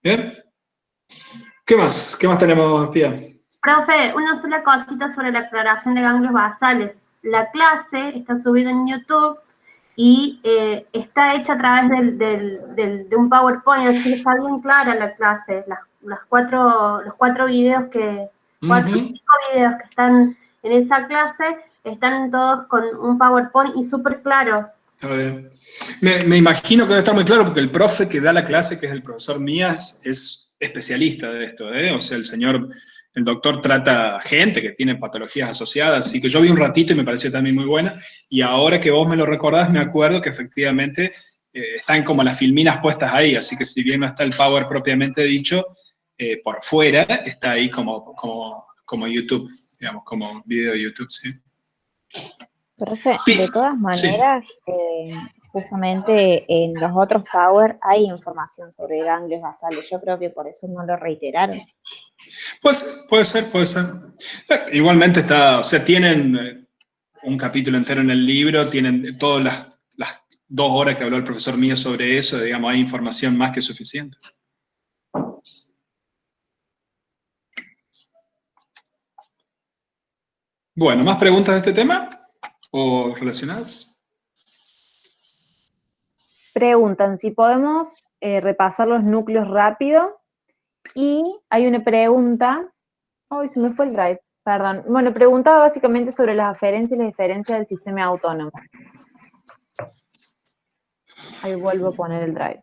¿Bien? ¿Qué más? ¿Qué más tenemos, Pía?
Profe, una sola cosita sobre la aclaración de ganglios basales. La clase está subida en YouTube y está hecha a través de un PowerPoint, así que está bien clara la clase. Los cuatro videos que... 4 o 5 videos que están en esa clase están todos con un PowerPoint y súper claros.
A ver. Me imagino que debe estar muy claro porque el profe que da la clase, que es el profesor Mías, es especialista de esto, ¿eh? O sea, el doctor trata gente que tiene patologías asociadas, así que yo vi un ratito y me pareció también muy buena, y ahora que vos me lo recordás, me acuerdo que efectivamente están como las filminas puestas ahí, así que si bien no está el Power propiamente dicho, por fuera está ahí como YouTube, digamos, como video de YouTube, ¿sí?
Profe, de todas maneras, justamente en los otros Power hay información sobre ganglios basales. Yo creo que por eso no lo reiteraron.
Pues puede ser. Igualmente tienen un capítulo entero en el libro, tienen todas las 2 horas que habló el profesor Mías sobre eso, digamos, hay información más que suficiente. Bueno, ¿más preguntas de este tema? ¿O relacionadas?
Preguntan si podemos repasar los núcleos rápido. Y hay una pregunta. Ay, se me fue el drive, perdón. Bueno, preguntaba básicamente sobre las aferencias y las diferencias del sistema autónomo. Ahí vuelvo a poner el drive.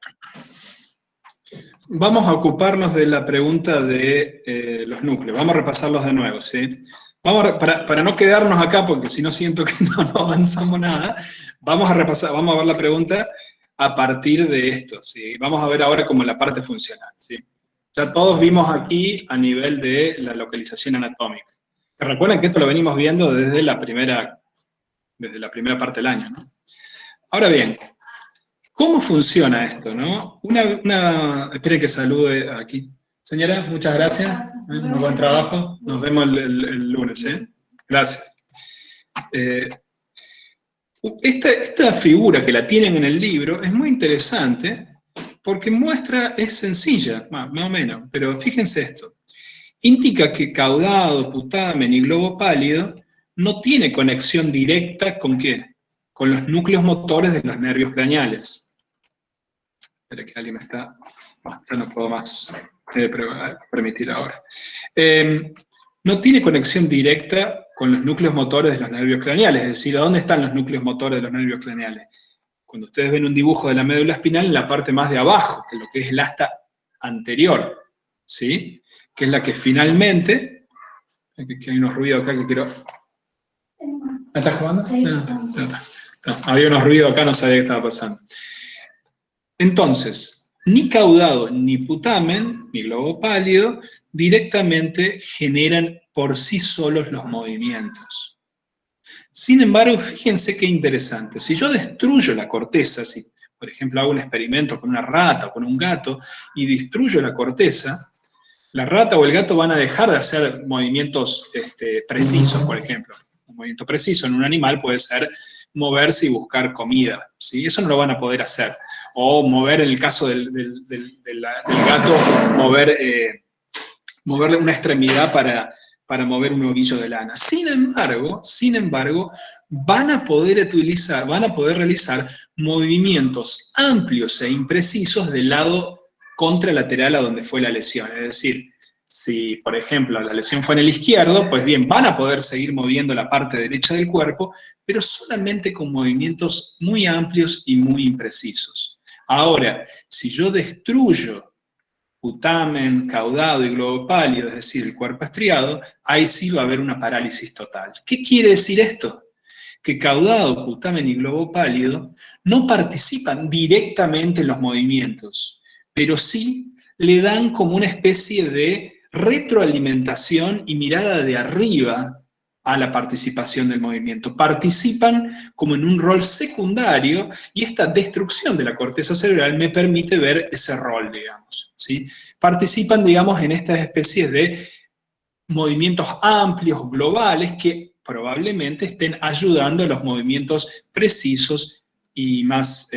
Vamos a ocuparnos de la pregunta de los núcleos. Vamos a repasarlos de nuevo, ¿sí? Para no quedarnos acá, porque si no siento que no avanzamos nada, vamos a ver la pregunta a partir de esto, ¿sí? Vamos a ver ahora como la parte funcional, ¿sí? Ya todos vimos aquí a nivel de la localización anatómica. Recuerden que esto lo venimos viendo desde la primera parte del año, ¿no? Ahora bien, ¿cómo funciona esto, no? Esperen que salude aquí. Señora, muchas gracias. Muy buen trabajo. Nos vemos el lunes, ¿eh? Gracias. Esta figura que la tienen en el libro es muy interesante porque es sencilla, más o menos, pero fíjense esto. Indica que caudado, putamen y globo pálido no tiene conexión directa ¿con qué? Con los núcleos motores de los nervios craneales. Espera que alguien me está... Ya no puedo más permitir ahora. No tiene conexión directa con los núcleos motores de los nervios craneales, es decir, ¿a dónde están los núcleos motores de los nervios craneales? Cuando ustedes ven un dibujo de la médula espinal, en la parte más de abajo, que es lo que es el asta anterior, ¿sí? Que es la que finalmente... Que hay unos ruidos acá que quiero... ¿Estás jugando? No, había unos ruidos acá, no sabía qué estaba pasando. Entonces, ni caudado, ni putamen, ni globo pálido, directamente generan por sí solos los movimientos. Sin embargo, fíjense qué interesante. Si yo destruyo la corteza, si por ejemplo hago un experimento con una rata o con un gato y destruyo la corteza, la rata o el gato van a dejar de hacer movimientos precisos, por ejemplo. Un movimiento preciso en un animal puede ser moverse y buscar comida, ¿sí? Eso no lo van a poder hacer. O mover, en el caso del gato, moverle una extremidad para mover un ovillo de lana. Sin embargo, van a poder realizar movimientos amplios e imprecisos del lado contralateral a donde fue la lesión. Es decir, si, por ejemplo, la lesión fue en el izquierdo, pues bien, van a poder seguir moviendo la parte derecha del cuerpo, pero solamente con movimientos muy amplios y muy imprecisos. Ahora, si yo destruyo putamen, caudado y globo pálido, es decir, el cuerpo estriado, ahí sí va a haber una parálisis total. ¿Qué quiere decir esto? Que caudado, putamen y globo pálido no participan directamente en los movimientos, pero sí le dan como una especie de retroalimentación y mirada de arriba a la participación del movimiento. Participan como en un rol secundario y esta destrucción de la corteza cerebral me permite ver ese rol, digamos, ¿sí? Participan, digamos, en estas especies de movimientos amplios, globales, que probablemente estén ayudando a los movimientos precisos y más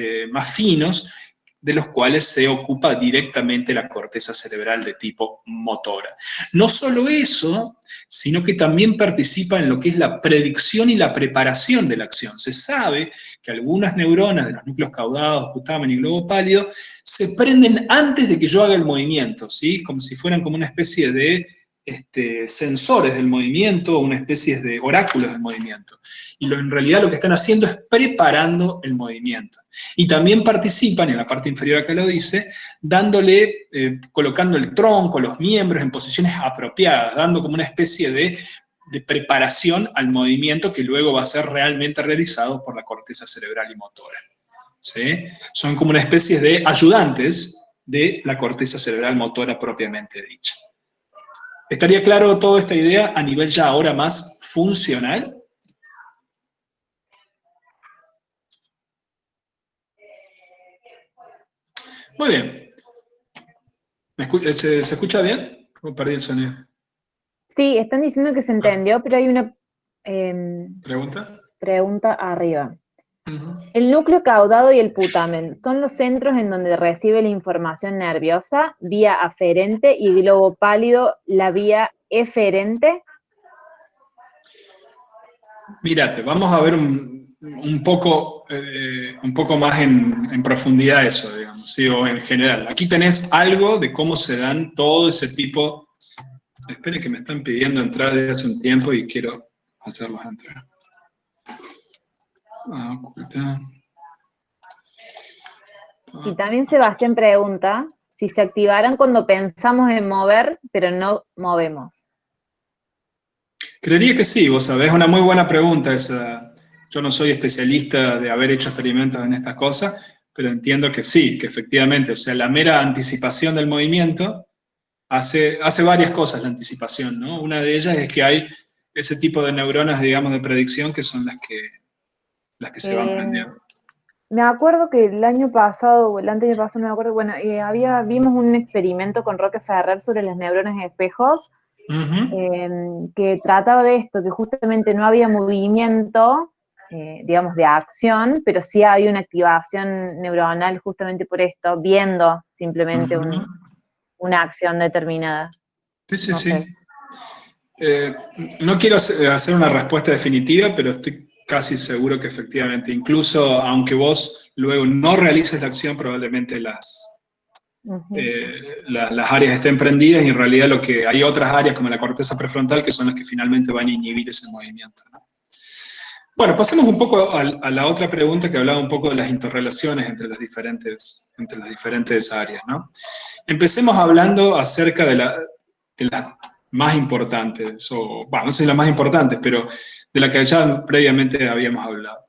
finos, de los cuales se ocupa directamente la corteza cerebral de tipo motora. No solo eso, sino que también participa en lo que es la predicción y la preparación de la acción. Se sabe que algunas neuronas de los núcleos caudados, putamen y globo pálido se prenden antes de que yo haga el movimiento, ¿sí? Como si fueran como una especie de sensores del movimiento, una especie de oráculos del movimiento. Y en realidad lo que están haciendo es preparando el movimiento. Y también participan, en la parte inferior acá lo dice, colocando el tronco, los miembros en posiciones apropiadas, dando como una especie de preparación al movimiento que luego va a ser realmente realizado por la corteza cerebral y motora. ¿Sí? Son como una especie de ayudantes de la corteza cerebral motora propiamente dicha. ¿Estaría claro toda esta idea a nivel ya ahora más funcional? Muy bien. ¿Se escucha bien? ¿O perdí el sonido?
Sí, están diciendo que se entendió, pero hay una pregunta arriba. El núcleo caudado y el putamen son los centros en donde recibe la información nerviosa, vía aferente, y globo pálido, la vía eferente.
Mírate, vamos a ver un poco más en profundidad eso, digamos, ¿sí? O en general. Aquí tenés algo de cómo se dan todo ese tipo. Esperen que me están pidiendo entrar desde hace un tiempo y quiero hacerlos entrar. Ocultar.
Y también Sebastián pregunta si se activarán cuando pensamos en mover, pero no movemos.
Creería que sí, vos sabés, es una muy buena pregunta esa. Yo no soy especialista de haber hecho experimentos en estas cosas, pero entiendo que sí, que efectivamente, o sea, la mera anticipación del movimiento hace varias cosas la anticipación, ¿no? Una de ellas es que hay ese tipo de neuronas, digamos, de predicción que son las que se van prendiendo.
Me acuerdo que el año pasado, o el año pasado, no me acuerdo, bueno, vimos un experimento con Roque Ferrer sobre las neuronas espejos, que trataba de esto, que justamente no había movimiento, digamos, de acción, pero sí hay una activación neuronal justamente por esto, viendo simplemente una acción determinada.
Sí,
No
sí.
sé.
No quiero hacer una respuesta definitiva, pero estoy casi seguro que efectivamente, incluso aunque vos luego no realices la acción, probablemente las áreas estén prendidas y en realidad hay otras áreas como la corteza prefrontal que son las que finalmente van a inhibir ese movimiento, ¿no? Bueno, pasemos un poco a la otra pregunta que hablaba un poco de las interrelaciones entre las diferentes áreas, ¿no? Empecemos hablando acerca de las más importantes, no sé si las más importantes, pero de la que ya previamente habíamos hablado.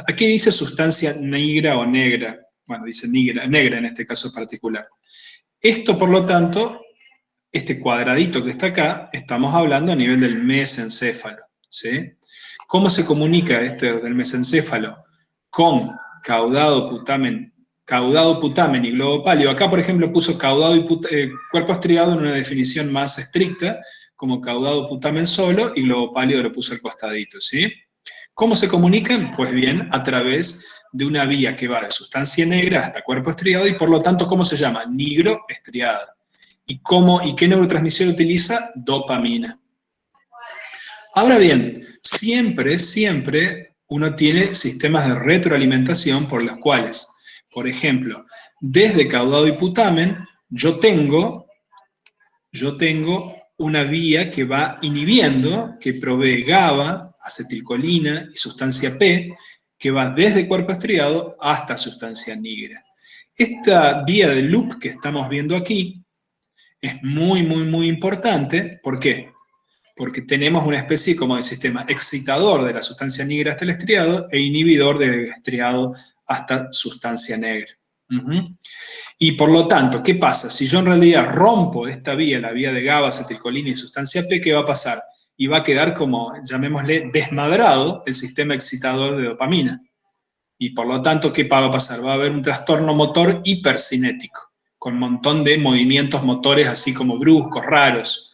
Aquí dice sustancia negra o negra, bueno, dice negra en este caso particular. Esto, por lo tanto, este cuadradito que está acá, estamos hablando a nivel del mesencéfalo, ¿sí? ¿Cómo se comunica del mesencéfalo con caudado, putamen y globo pálido? Acá, por ejemplo, puso caudado y cuerpo estriado en una definición más estricta, como caudado, putamen solo, y globo pálido lo puso al costadito, ¿sí? ¿Cómo se comunican? Pues bien, a través de una vía que va de sustancia negra hasta cuerpo estriado, y por lo tanto, ¿cómo se llama? Nigroestriada. ¿Y qué neurotransmisión utiliza? Dopamina. Ahora bien, siempre uno tiene sistemas de retroalimentación por los cuales, por ejemplo, desde caudado y putamen, yo tengo una vía que va inhibiendo, que provee GABA, acetilcolina y sustancia P, que va desde cuerpo estriado hasta sustancia negra. Esta vía de loop que estamos viendo aquí es muy importante. ¿Por qué? Porque tenemos una especie como de sistema excitador de la sustancia negra hasta el estriado e inhibidor del estriado hasta sustancia negra. Y por lo tanto, ¿qué pasa? Si yo en realidad rompo esta vía, la vía de GABA, acetilcolina y sustancia P, ¿qué va a pasar? Y va a quedar como, llamémosle, desmadrado el sistema excitador de dopamina. Y por lo tanto, ¿qué va a pasar? Va a haber un trastorno motor hipercinético, con un montón de movimientos motores así como bruscos, raros.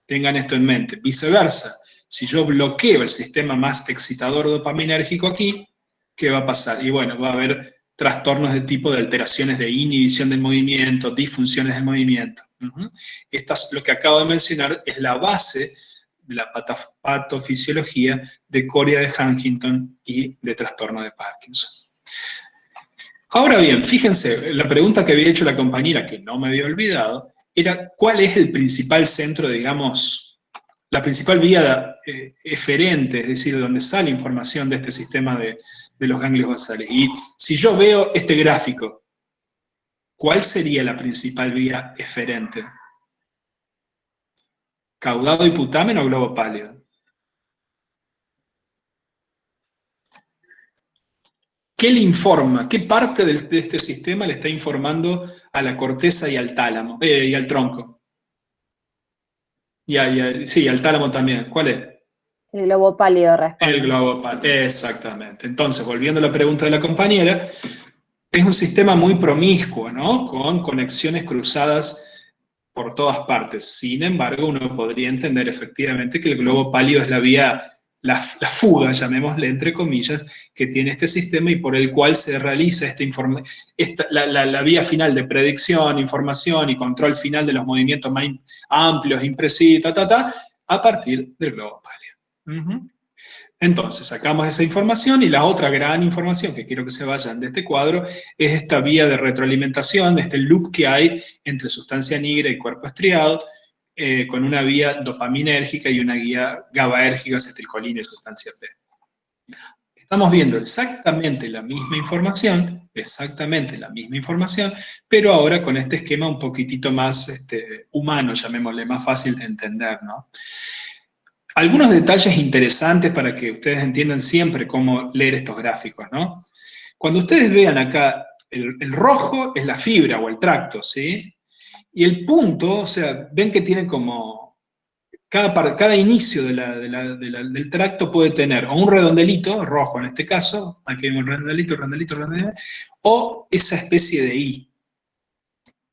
Tengan esto en mente. Viceversa, si yo bloqueo el sistema más excitador dopaminérgico aquí, ¿qué va a pasar? Y bueno, va a haber trastornos de tipo de alteraciones de inhibición del movimiento, disfunciones del movimiento. Lo que acabo de mencionar es la base de la patofisiología de coria de Huntington y de trastorno de Parkinson. Ahora bien, fíjense, la pregunta que había hecho la compañera, que no me había olvidado, era cuál es el principal centro, digamos, la principal vía eferente, es decir, de donde sale información de este sistema de los ganglios basales. Y si yo veo este gráfico, ¿cuál sería la principal vía eferente? ¿Caudado y putamen o globo pálido? ¿Qué le informa? ¿Qué parte de este sistema le está informando a la corteza y al tálamo, y al tronco? Sí, al tálamo también. ¿Cuál es?
El globo pálido responde.
El globo pálido, exactamente. Entonces, volviendo a la pregunta de la compañera, es un sistema muy promiscuo, ¿no? Con conexiones cruzadas por todas partes. Sin embargo, uno podría entender efectivamente que el globo pálido es la vía, la fuga, llamémosle entre comillas, que tiene este sistema y por el cual se realiza la vía final de predicción, información y control final de los movimientos más amplios, imprecisos, a partir del globo pálido. Entonces, sacamos esa información y la otra gran información que quiero que se vayan de este cuadro es esta vía de retroalimentación, este loop que hay entre sustancia negra y cuerpo estriado, con una vía dopaminérgica y una vía GABAérgica, acetilcolina y sustancia P. Estamos viendo exactamente la misma información, pero ahora con este esquema un poquitito más humano, llamémosle, más fácil de entender, ¿no? Algunos detalles interesantes para que ustedes entiendan siempre cómo leer estos gráficos, ¿no? Cuando ustedes vean acá, el rojo es la fibra o el tracto, ¿sí? Y el punto, o sea, ven que tiene como cada inicio del tracto puede tener o un redondelito, rojo en este caso, aquí hay un redondelito, o esa especie de I.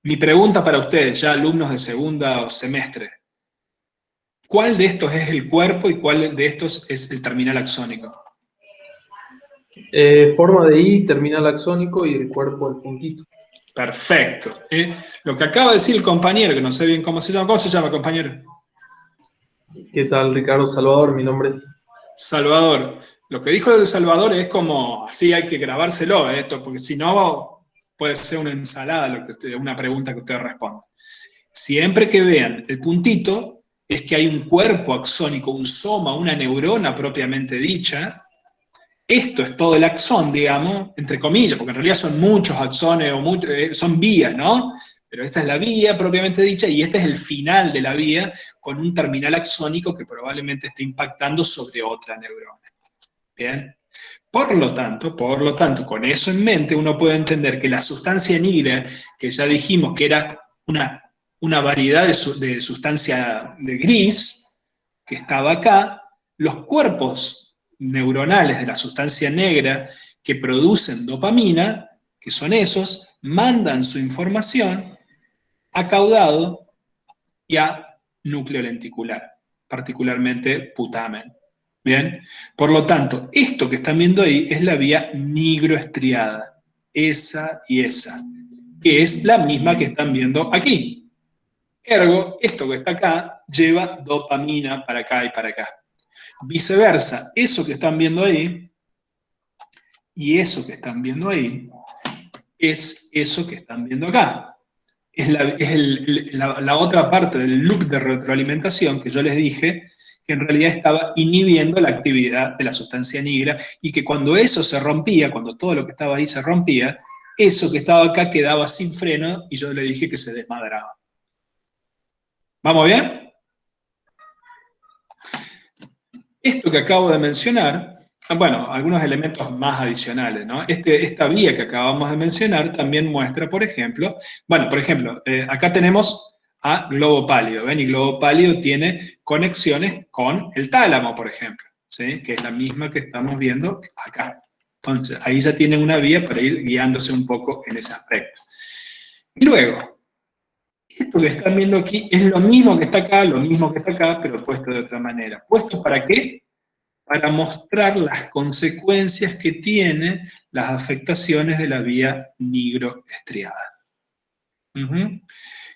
Mi pregunta para ustedes, ya alumnos de segunda semestre, ¿cuál de estos es el cuerpo y cuál de estos es el terminal axónico?
Forma de I, terminal axónico y el cuerpo el puntito.
Perfecto. Lo que acaba de decir el compañero, que no sé bien cómo se llama, compañero?
¿Qué tal, Ricardo? Salvador, mi nombre.
Salvador. Lo que dijo el Salvador es como, así hay que grabárselo, esto, porque si no puede ser una ensalada, una pregunta que usted responda. Siempre que vean el puntito, es que hay un cuerpo axónico, un soma, una neurona propiamente dicha. Esto es todo el axón, digamos, entre comillas, porque en realidad son muchos axones, son vías, ¿no? Pero esta es la vía propiamente dicha y este es el final de la vía con un terminal axónico que probablemente esté impactando sobre otra neurona. ¿Bien? Por lo tanto, con eso en mente, uno puede entender que la sustancia negra, que ya dijimos que era una variedad de sustancia de gris, que estaba acá, los cuerpos neuronales de la sustancia negra que producen dopamina, que son esos, mandan su información a caudado y a núcleo lenticular, particularmente putamen. ¿Bien? Por lo tanto, esto que están viendo ahí es la vía nigroestriada, esa y esa, que es la misma que están viendo aquí. Ergo, esto que está acá lleva dopamina para acá y para acá. Viceversa, eso que están viendo ahí y eso que están viendo ahí es eso que están viendo acá. Es la otra parte del loop de retroalimentación que yo les dije, que en realidad estaba inhibiendo la actividad de la sustancia negra y que cuando eso se rompía, cuando todo lo que estaba ahí se rompía, eso que estaba acá quedaba sin freno y yo le dije que se desmadraba. ¿Vamos bien? Esto que acabo de mencionar, bueno, algunos elementos más adicionales, ¿no? Esta vía que acabamos de mencionar también muestra, por ejemplo, acá tenemos a globo pálido, ¿ven? Y globo pálido tiene conexiones con el tálamo, por ejemplo, ¿sí? Que es la misma que estamos viendo acá. Entonces, ahí ya tienen una vía para ir guiándose un poco en ese aspecto. Y luego, esto que están viendo aquí es lo mismo que está acá, pero puesto de otra manera. ¿Puesto para qué? Para mostrar las consecuencias que tienen las afectaciones de la vía nigroestriada.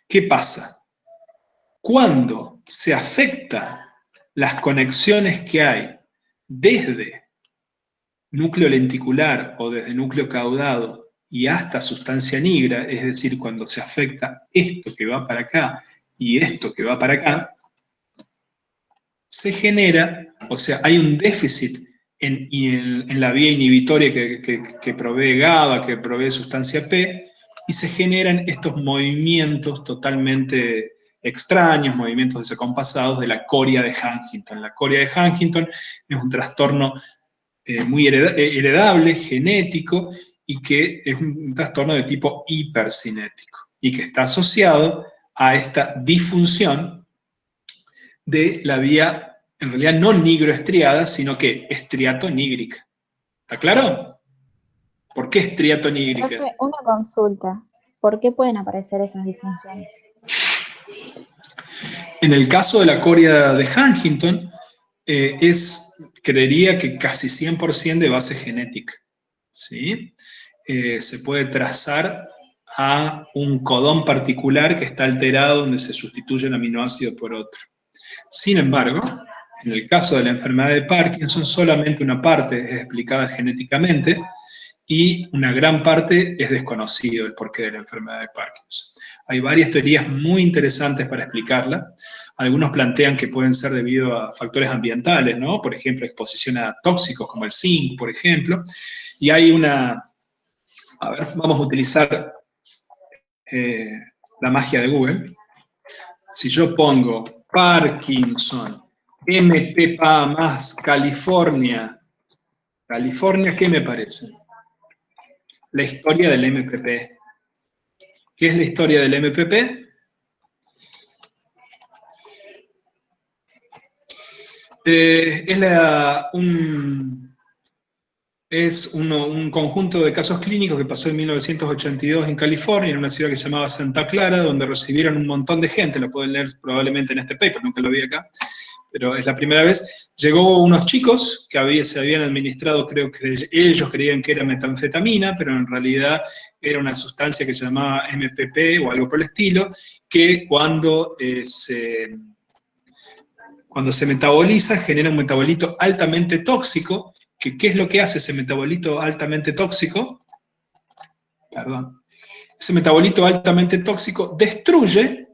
¿Qué pasa? Cuando se afecta las conexiones que hay desde núcleo lenticular o desde núcleo caudado y hasta sustancia nigra, es decir, cuando se afecta esto que va para acá y esto que va para acá, se genera, o sea, hay un déficit en la vía inhibitoria que provee GABA, que provee sustancia P, y se generan estos movimientos totalmente extraños, movimientos desacompasados de la coria de Huntington. La coria de Huntington es un trastorno muy heredable, genético, y que es un trastorno de tipo hipercinético, y que está asociado a esta disfunción de la vía, en realidad no nigroestriada, sino que estriatonígrica. ¿Está claro? ¿Por qué estriatonígrica?
Profe, una consulta. ¿Por qué pueden aparecer esas disfunciones?
En el caso de la coria de Huntington, creería que casi 100% de base genética. ¿Sí? Se puede trazar a un codón particular que está alterado donde se sustituye un aminoácido por otro. Sin embargo, en el caso de la enfermedad de Parkinson, solamente una parte es explicada genéticamente y una gran parte es desconocido el porqué de la enfermedad de Parkinson. Hay varias teorías muy interesantes para explicarla. Algunos plantean que pueden ser debido a factores ambientales, ¿no? Por ejemplo, exposición a tóxicos como el zinc, por ejemplo. Y hay una... A ver, vamos a utilizar la magia de Google. Si yo pongo Parkinson, MTPA más California, ¿qué me parece? La historia del MPP. ¿Qué es la historia del MPP? Es un conjunto de casos clínicos que pasó en 1982 en California, en una ciudad que se llamaba Santa Clara, donde recibieron un montón de gente, lo pueden leer probablemente en este paper, nunca lo vi acá, pero es la primera vez. Llegó unos chicos que se habían administrado, creo que ellos creían que era metanfetamina, pero en realidad era una sustancia que se llamaba MPP o algo por el estilo, que cuando se metaboliza genera un metabolito altamente tóxico. ¿Qué es lo que hace ese metabolito altamente tóxico? Perdón. Ese metabolito altamente tóxico destruye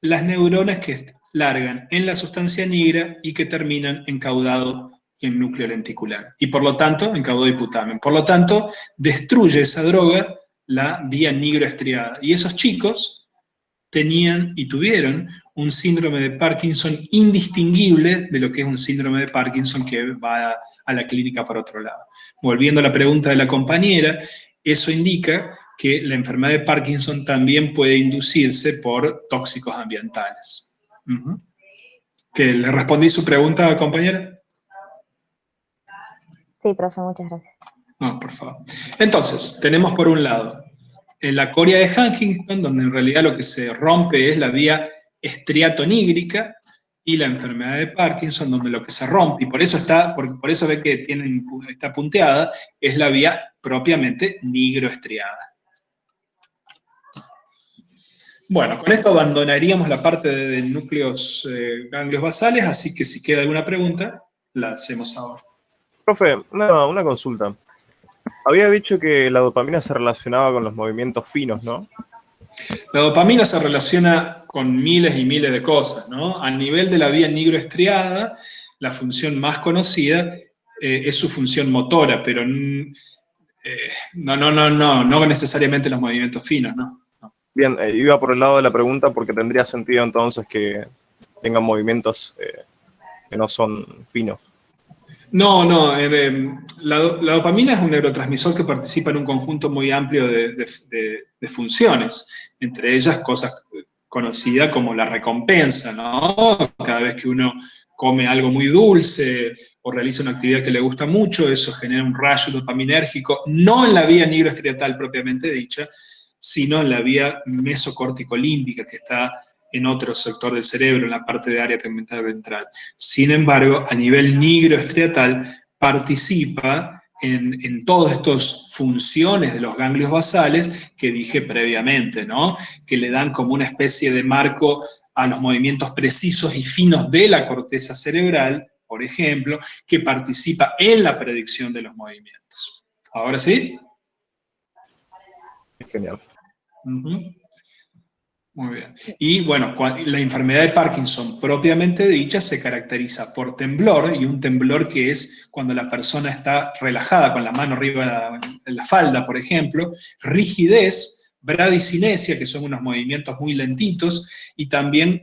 las neuronas que largan en la sustancia negra y que terminan en caudado y en núcleo lenticular. Y por lo tanto, en caudado y putamen. Por lo tanto, destruye esa droga la vía nigroestriada. Y esos chicos tenían y tuvieron un síndrome de Parkinson indistinguible de lo que es un síndrome de Parkinson que va a la clínica por otro lado. Volviendo a la pregunta de la compañera, eso indica que la enfermedad de Parkinson también puede inducirse por tóxicos ambientales. ¿Que le respondí su pregunta, compañera?
Sí, profe, muchas gracias.
No, por favor. Entonces, tenemos por un lado la coria de Huntington, donde en realidad lo que se rompe es la vía estriatonígrica, y la enfermedad de Parkinson, donde lo que se rompe, y por eso ve que está punteada, es la vía propiamente nigroestriada. Bueno, con esto abandonaríamos la parte de núcleos ganglios basales, así que si queda alguna pregunta, la hacemos ahora.
Profe, una consulta. Había dicho que la dopamina se relacionaba con los movimientos finos, ¿no?
La dopamina se relaciona con miles y miles de cosas, ¿no? A nivel de la vía nigroestriada, la función más conocida es su función motora, pero no necesariamente los movimientos finos, ¿no?
Bien, iba por el lado de la pregunta porque tendría sentido entonces que tengan movimientos que no son finos.
No, la dopamina es un neurotransmisor que participa en un conjunto muy amplio de funciones, entre ellas cosas conocidas como la recompensa, ¿no? Cada vez que uno come algo muy dulce o realiza una actividad que le gusta mucho, eso genera un rayo dopaminérgico, no en la vía nigroestriatal propiamente dicha, sino en la vía mesocórtico-límbica, que está en otro sector del cerebro, en la parte de área tegmental ventral. Sin embargo, a nivel nigroestriatal, participa en todas estas funciones de los ganglios basales que dije previamente, ¿no? Que le dan como una especie de marco a los movimientos precisos y finos de la corteza cerebral, por ejemplo, que participa en la predicción de los movimientos. ¿Ahora sí?
Genial.
Muy bien. Y bueno, la enfermedad de Parkinson propiamente dicha se caracteriza por temblor, y un temblor que es cuando la persona está relajada con la mano arriba de la falda, por ejemplo, rigidez, bradicinesia, que son unos movimientos muy lentitos, y también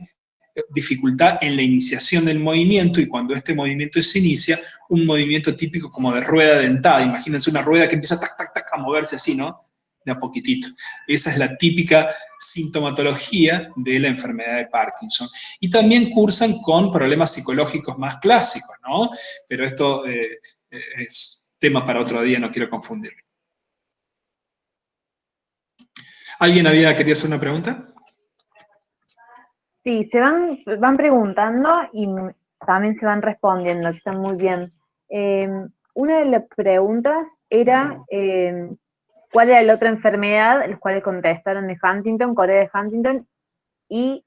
dificultad en la iniciación del movimiento, y cuando este movimiento se inicia, un movimiento típico como de rueda dentada. Imagínense una rueda que empieza tac, tac, tac, a moverse así, ¿no? De a poquitito. Esa es la típica sintomatología de la enfermedad de Parkinson. Y también cursan con problemas psicológicos más clásicos, ¿no? Pero esto es tema para otro día, no quiero confundirlo. ¿Alguien quería hacer una pregunta?
Sí, se van preguntando y también se van respondiendo, que están muy bien. Una de las preguntas era cuál era la otra enfermedad, los cuales contestaron de Huntington, Corea de Huntington, y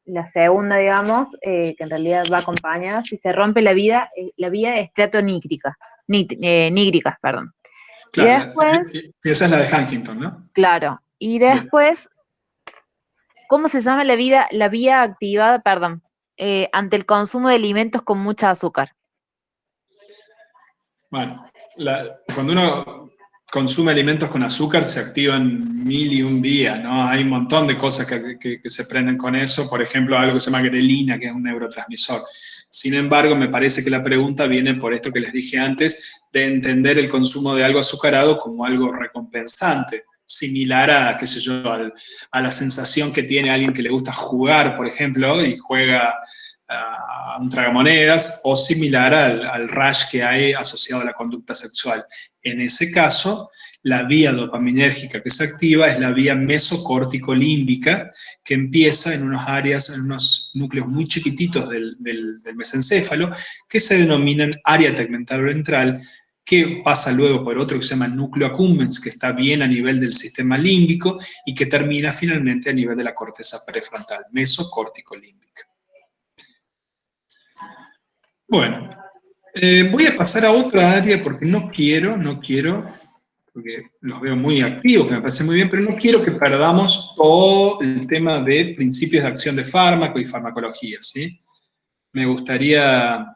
la segunda, digamos, que en realidad va acompañada, si se rompe la vía estriatonígrica, nígrica, perdón.
Claro,
y después,
esa es la de Huntington, ¿no?
Claro, y después, ¿cómo se llama la vía activada, perdón, ante el consumo de alimentos con mucha azúcar?
Bueno, cuando uno consume alimentos con azúcar se activan 1001 vías, ¿no? Hay un montón de cosas que se prenden con eso, por ejemplo, algo que se llama grelina, que es un neurotransmisor. Sin embargo, me parece que la pregunta viene por esto que les dije antes, de entender el consumo de algo azucarado como algo recompensante, similar a, qué sé yo, a la sensación que tiene alguien que le gusta jugar, por ejemplo, y juega a un tragamonedas o similar al rush que hay asociado a la conducta sexual. En ese caso, la vía dopaminérgica que se activa es la vía mesocórtico-límbica, que empieza en unas áreas, en unos núcleos muy chiquititos del mesencéfalo, que se denominan área tegmental ventral, que pasa luego por otro que se llama núcleo accumbens, que está bien a nivel del sistema límbico, y que termina finalmente a nivel de la corteza prefrontal, mesocórtico-límbica. Bueno, voy a pasar a otra área porque no quiero, porque los veo muy activos, que me parece muy bien, pero no quiero que perdamos todo el tema de principios de acción de fármaco y farmacología, ¿sí? Me gustaría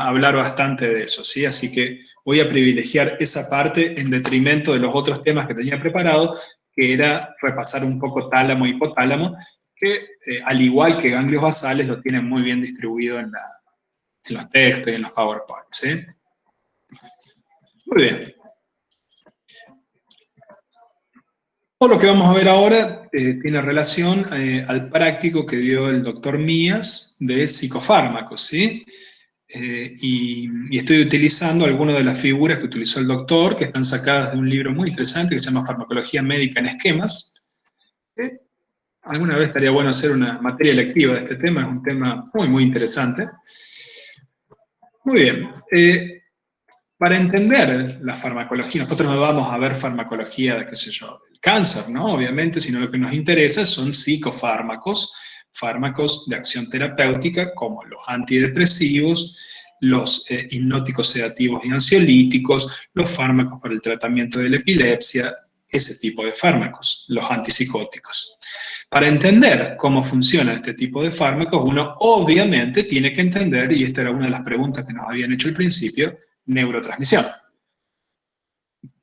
hablar bastante de eso, ¿sí? Así que voy a privilegiar esa parte en detrimento de los otros temas que tenía preparado, que era repasar un poco tálamo y hipotálamo, que al igual que ganglios basales lo tienen muy bien distribuido en los textos y en los PowerPoint, ¿sí? Muy bien. Todo lo que vamos a ver ahora tiene relación al práctico que dio el doctor Mías de psicofármacos, ¿sí? Y estoy utilizando algunas de las figuras que utilizó el doctor, que están sacadas de un libro muy interesante que se llama Farmacología Médica en Esquemas. Alguna vez estaría bueno hacer una materia electiva de este tema, es un tema muy, muy interesante. Muy bien. Para entender la farmacología, nosotros no vamos a ver farmacología de, qué sé yo, del cáncer, ¿no? Obviamente, sino lo que nos interesa son psicofármacos, fármacos de acción terapéutica como los antidepresivos, los hipnóticos sedativos y ansiolíticos, los fármacos para el tratamiento de la epilepsia, ese tipo de fármacos, los antipsicóticos. Para entender cómo funciona este tipo de fármacos, uno obviamente tiene que entender, y esta era una de las preguntas que nos habían hecho al principio, neurotransmisión.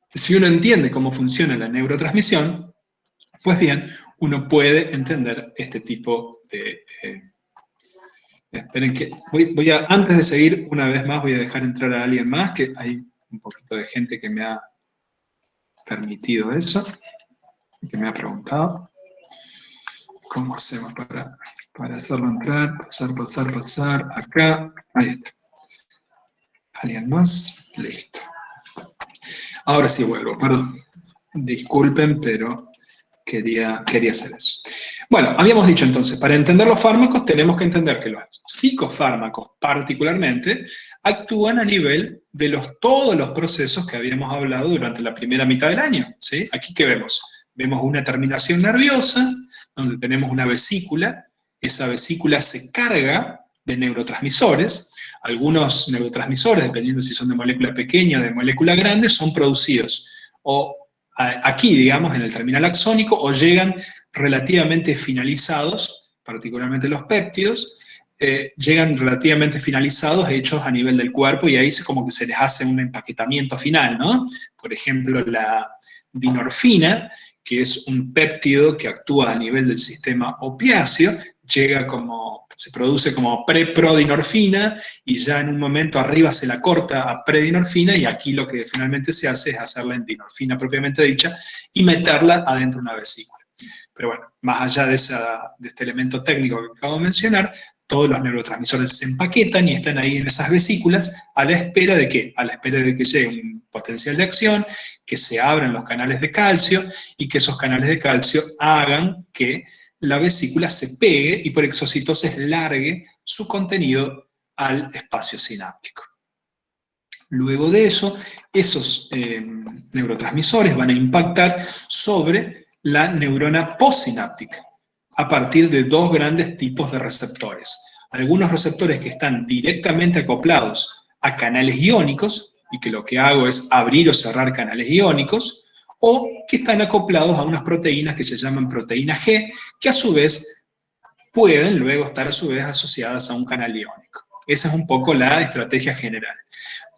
Si uno entiende cómo funciona la neurotransmisión, pues bien, uno puede entender este tipo de... esperen que voy a, antes de seguir, una vez más voy a dejar entrar a alguien más, que hay un poquito de gente que me ha permitido eso, que me ha preguntado. ¿Cómo hacemos para hacerlo entrar? Pasar, acá, ahí está. ¿Alguien más? Listo. Ahora sí vuelvo, perdón. Disculpen, pero quería hacer eso. Bueno, habíamos dicho entonces, para entender los fármacos tenemos que entender que los psicofármacos particularmente actúan a nivel de todos los procesos que habíamos hablado durante la primera mitad del año, ¿sí? Aquí, ¿qué vemos? Vemos una terminación nerviosa, donde tenemos una vesícula. Esa vesícula se carga de neurotransmisores. Algunos neurotransmisores, dependiendo si son de molécula pequeña o de molécula grande, son producidos o aquí, digamos, en el terminal axónico, o llegan relativamente finalizados, particularmente los péptidos, llegan relativamente finalizados, hechos a nivel del cuerpo, y ahí como que se les hace un empaquetamiento final, ¿no? Por ejemplo, la dinorfina, que es un péptido que actúa a nivel del sistema opiáceo, se produce como predinorfina, y ya en un momento arriba se la corta a predinorfina, y aquí lo que finalmente se hace es hacerla en dinorfina propiamente dicha y meterla adentro de una vesícula. Pero bueno, más allá de este elemento técnico que acabo de mencionar, todos los neurotransmisores se empaquetan y están ahí en esas vesículas a la espera de ¿qué? A la espera de que llegue un potencial de acción, que se abran los canales de calcio y que esos canales de calcio hagan que la vesícula se pegue y por exocitosis largue su contenido al espacio sináptico. Luego de eso, esos neurotransmisores van a impactar sobre la neurona postsináptica a partir de dos grandes tipos de receptores. Algunos receptores que están directamente acoplados a canales iónicos, y que lo que hago es abrir o cerrar canales iónicos, o que están acoplados a unas proteínas que se llaman proteína G, que a su vez pueden luego estar a su vez asociadas a un canal iónico. Esa es un poco la estrategia general.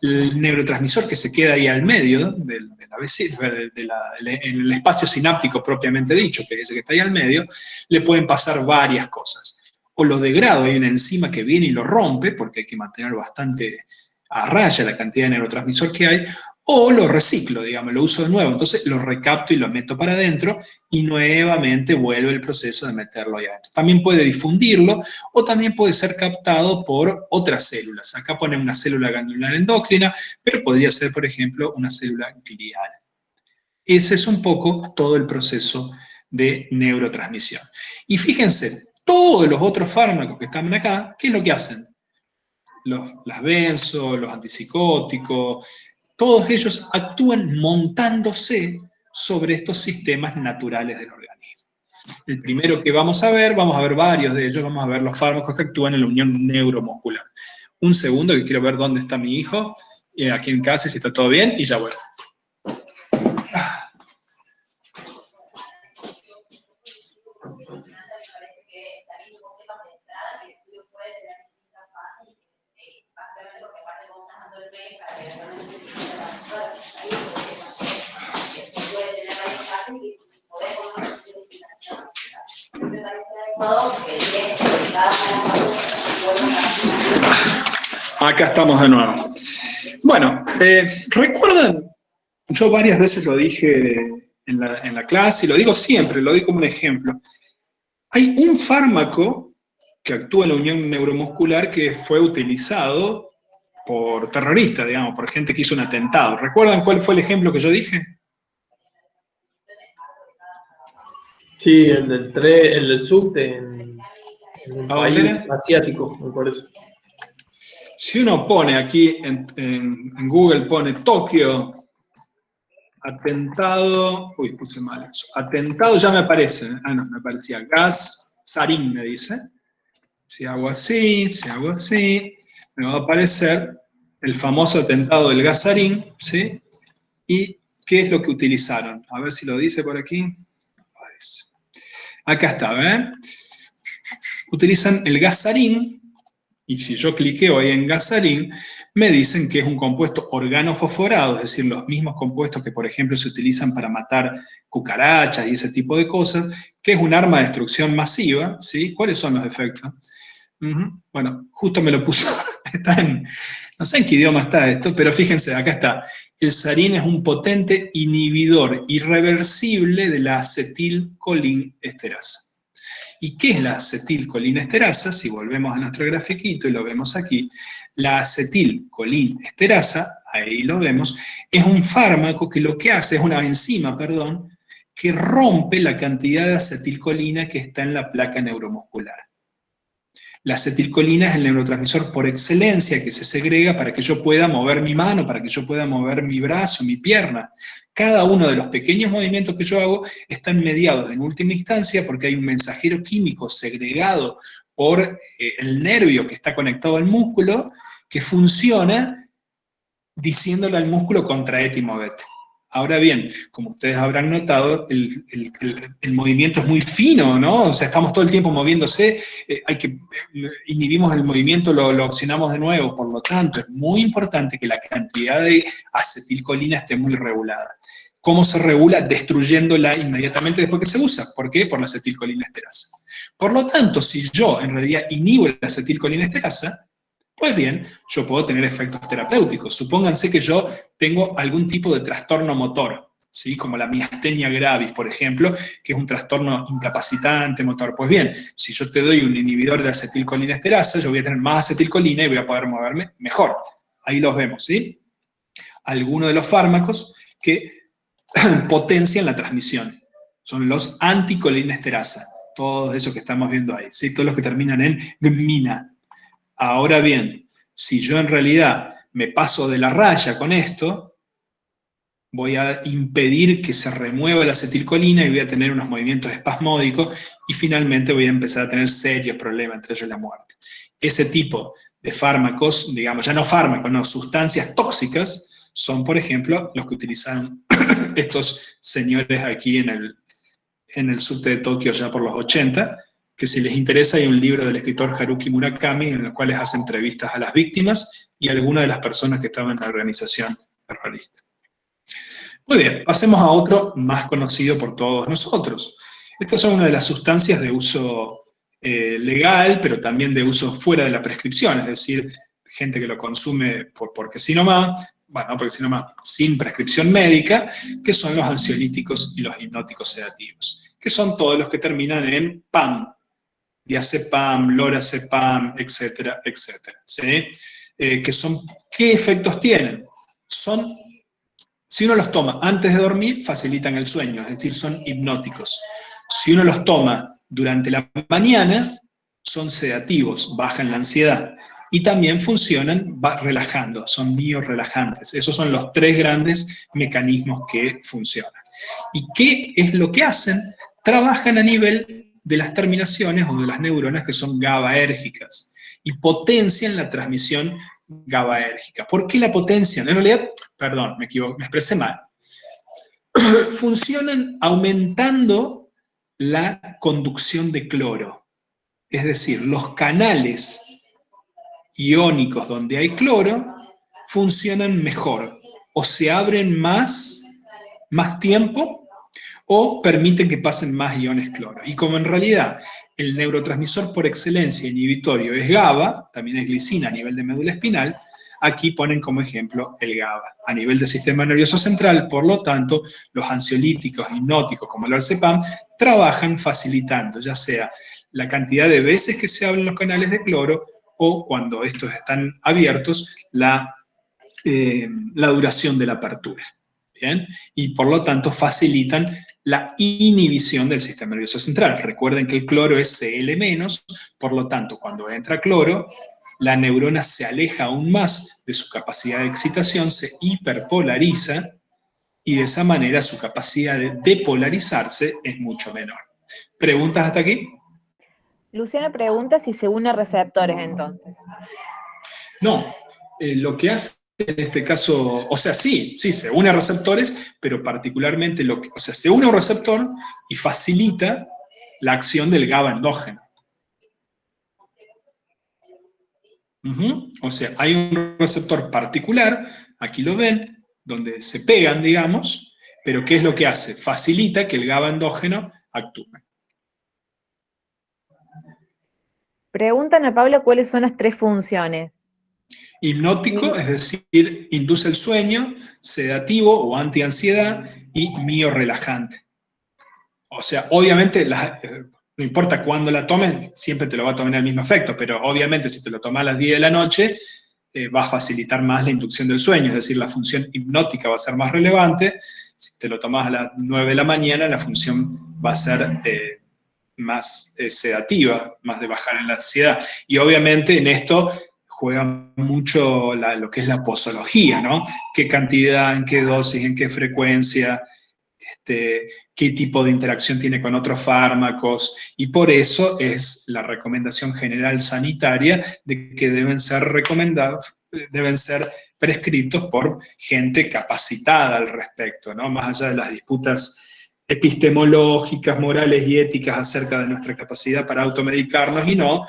El neurotransmisor que se queda ahí al medio en el espacio sináptico propiamente dicho, que es ese que está ahí al medio, le pueden pasar varias cosas. O lo degrado, hay una enzima que viene y lo rompe, porque hay que mantener bastante a raya la cantidad de neurotransmisor que hay, O lo reciclo, digamos, lo uso de nuevo, entonces lo recapto y lo meto para adentro y nuevamente vuelve el proceso de meterlo ahí adentro. También puede difundirlo o también puede ser captado por otras células. Acá pone una célula ganglionar endocrina, pero podría ser, por ejemplo, una célula glial. Ese es un poco todo el proceso de neurotransmisión. Y fíjense, todos los otros fármacos que están acá, ¿qué es lo que hacen? Las benzo, los antipsicóticos, todos ellos actúan montándose sobre estos sistemas naturales del organismo. El primero que vamos a ver varios de ellos, vamos a ver los fármacos que actúan en la unión neuromuscular. Un segundo, que quiero ver dónde está mi hijo, aquí en casa, si está todo bien, y ya vuelvo. Acá estamos de nuevo. Bueno, ¿recuerdan? Yo varias veces lo dije en la clase, y lo digo siempre, lo digo como un ejemplo. Hay un fármaco que actúa en la unión neuromuscular que fue utilizado por terroristas, digamos, por gente que hizo un atentado. ¿Recuerdan cuál fue el ejemplo que yo dije?
Sí, el del subte en un país asiático, me parece.
Si uno pone aquí en Google, pone Tokio, atentado, uy, puse mal eso, atentado ya me aparece, no, me aparecía gas sarín, me dice. Si hago así, me va a aparecer el famoso atentado del gas sarín, ¿sí? ¿Y qué es lo que utilizaron? A ver si lo dice por aquí. Acá está, ¿ven? Utilizan el gas sarín, y si yo cliqueo ahí en gas sarín, me dicen que es un compuesto organofosforado, es decir, los mismos compuestos que, por ejemplo, se utilizan para matar cucarachas y ese tipo de cosas, que es un arma de destrucción masiva, ¿sí? ¿Cuáles son los efectos? Bueno, justo me lo puso, no sé en qué idioma está esto, pero fíjense, acá está. El sarín es un potente inhibidor irreversible de la acetilcolinesterasa. ¿Y qué es la acetilcolinesterasa? Si volvemos a nuestro grafiquito y lo vemos aquí, la acetilcolinesterasa, ahí lo vemos, es un fármaco que lo que hace, es una enzima, perdón, que rompe la cantidad de acetilcolina que está en la placa neuromuscular. La acetilcolina es el neurotransmisor por excelencia que se segrega para que yo pueda mover mi mano, para que yo pueda mover mi brazo, mi pierna. Cada uno de los pequeños movimientos que yo hago están mediados en última instancia porque hay un mensajero químico segregado por el nervio que está conectado al músculo que funciona diciéndole al músculo contraete y movete. Ahora bien, como ustedes habrán notado, el movimiento es muy fino, ¿no? O sea, estamos todo el tiempo moviéndose, inhibimos el movimiento, lo accionamos de nuevo, por lo tanto, es muy importante que la cantidad de acetilcolina esté muy regulada. ¿Cómo se regula? Destruyéndola inmediatamente después que se usa. ¿Por qué? Por la acetilcolinesterasa. Por lo tanto, si yo en realidad inhibo la acetilcolinesterasa, pues bien, yo puedo tener efectos terapéuticos. Supónganse que yo tengo algún tipo de trastorno motor, ¿sí? Como la miastenia gravis, por ejemplo, que es un trastorno incapacitante motor. Pues bien, si yo te doy un inhibidor de acetilcolinesterasa, yo voy a tener más acetilcolina y voy a poder moverme mejor. Ahí los vemos, ¿sí? Algunos de los fármacos que potencian la transmisión son los anticolinesterasa, todos esos que estamos viendo ahí, ¿sí? Todos los que terminan en gmina. Ahora bien, si yo en realidad me paso de la raya con esto, voy a impedir que se remueva la acetilcolina y voy a tener unos movimientos espasmódicos y finalmente voy a empezar a tener serios problemas, entre ellos la muerte. Ese tipo de fármacos, digamos, ya no fármacos, no, sustancias tóxicas, son, por ejemplo, los que utilizaron estos señores aquí en el subte de Tokio ya por los 80, que si les interesa hay un libro del escritor Haruki Murakami en el cual les hace entrevistas a las víctimas y a algunas de las personas que estaban en la organización terrorista. Muy bien, pasemos a otro más conocido por todos nosotros. Estas son una de las sustancias de uso legal, pero también de uso fuera de la prescripción, es decir, gente que lo consume porque sí nomás, bueno, porque se llama sin prescripción médica, que son los ansiolíticos y los hipnóticos sedativos, que son todos los que terminan en PAM, diazepam, lorazepam, etcétera, etcétera, ¿sí? ¿Qué efectos tienen? Si uno los toma antes de dormir, facilitan el sueño, es decir, son hipnóticos. Si uno los toma durante la mañana, son sedativos, bajan la ansiedad. Y también funcionan relajando, son biorelajantes. Esos son los 3 grandes mecanismos que funcionan. ¿Y qué es lo que hacen? Trabajan a nivel de las terminaciones o de las neuronas que son GABAérgicas y potencian la transmisión GABAérgica. ¿Por qué la potencian? En realidad, perdón, me equivoqué, me expresé mal. Funcionan aumentando la conducción de cloro. Es decir, los canales iónicos donde hay cloro funcionan mejor o se abren más tiempo o permiten que pasen más iones cloro. Y como en realidad el neurotransmisor por excelencia inhibitorio es GABA, también es glicina a nivel de médula espinal, aquí ponen como ejemplo el GABA. A nivel del sistema nervioso central, por lo tanto, los ansiolíticos hipnóticos como el lorazepam trabajan facilitando, ya sea la cantidad de veces que se abren los canales de cloro o cuando estos están abiertos, la duración de la apertura. ¿Bien? Y por lo tanto facilitan la inhibición del sistema nervioso central. Recuerden que el cloro es Cl-, por lo tanto, cuando entra cloro, la neurona se aleja aún más de su capacidad de excitación, se hiperpolariza, y de esa manera su capacidad de depolarizarse es mucho menor. ¿Preguntas hasta aquí?
Luciana pregunta si se une a receptores entonces.
No, lo que hace en este caso, o sea, sí, se une a receptores, pero particularmente, se une a un receptor y facilita la acción del GABA endógeno. O sea, hay un receptor particular, aquí lo ven, donde se pegan, digamos, pero ¿qué es lo que hace? Facilita que el GABA endógeno actúe.
Preguntan a Paula cuáles son las 3 funciones.
Hipnótico, es decir, induce el sueño, sedativo o antiansiedad y miorrelajante. O sea, obviamente, no importa cuándo la tomes, siempre te lo va a tomar el mismo efecto, pero obviamente si te lo tomas a las 10 de la noche, va a facilitar más la inducción del sueño, es decir, la función hipnótica va a ser más relevante. Si te lo tomas a las 9 de la mañana, la función va a ser más sedativa, más de bajar en la ansiedad. Y obviamente en esto juega mucho lo que es la posología, ¿no? ¿Qué cantidad, en qué dosis, en qué frecuencia, qué tipo de interacción tiene con otros fármacos? Y por eso es la recomendación general sanitaria de que deben ser prescritos por gente capacitada al respecto, ¿no? Más allá de las disputas epistemológicas, morales y éticas acerca de nuestra capacidad para automedicarnos y no,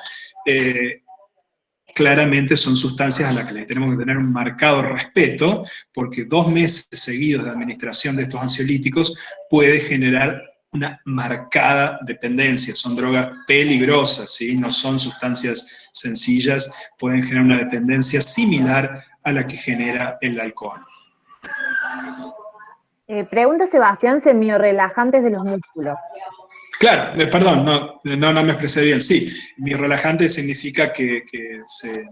claramente son sustancias a las que le tenemos que tener un marcado respeto, porque 2 meses seguidos de administración de estos ansiolíticos puede generar una marcada dependencia. Son drogas peligrosas, ¿sí? No son sustancias sencillas, pueden generar una dependencia similar a la que genera el alcohol.
Pregunta Sebastián, semiorelajantes de los músculos.
Claro, perdón, no me expresé bien. Sí, miorrelajante significa que se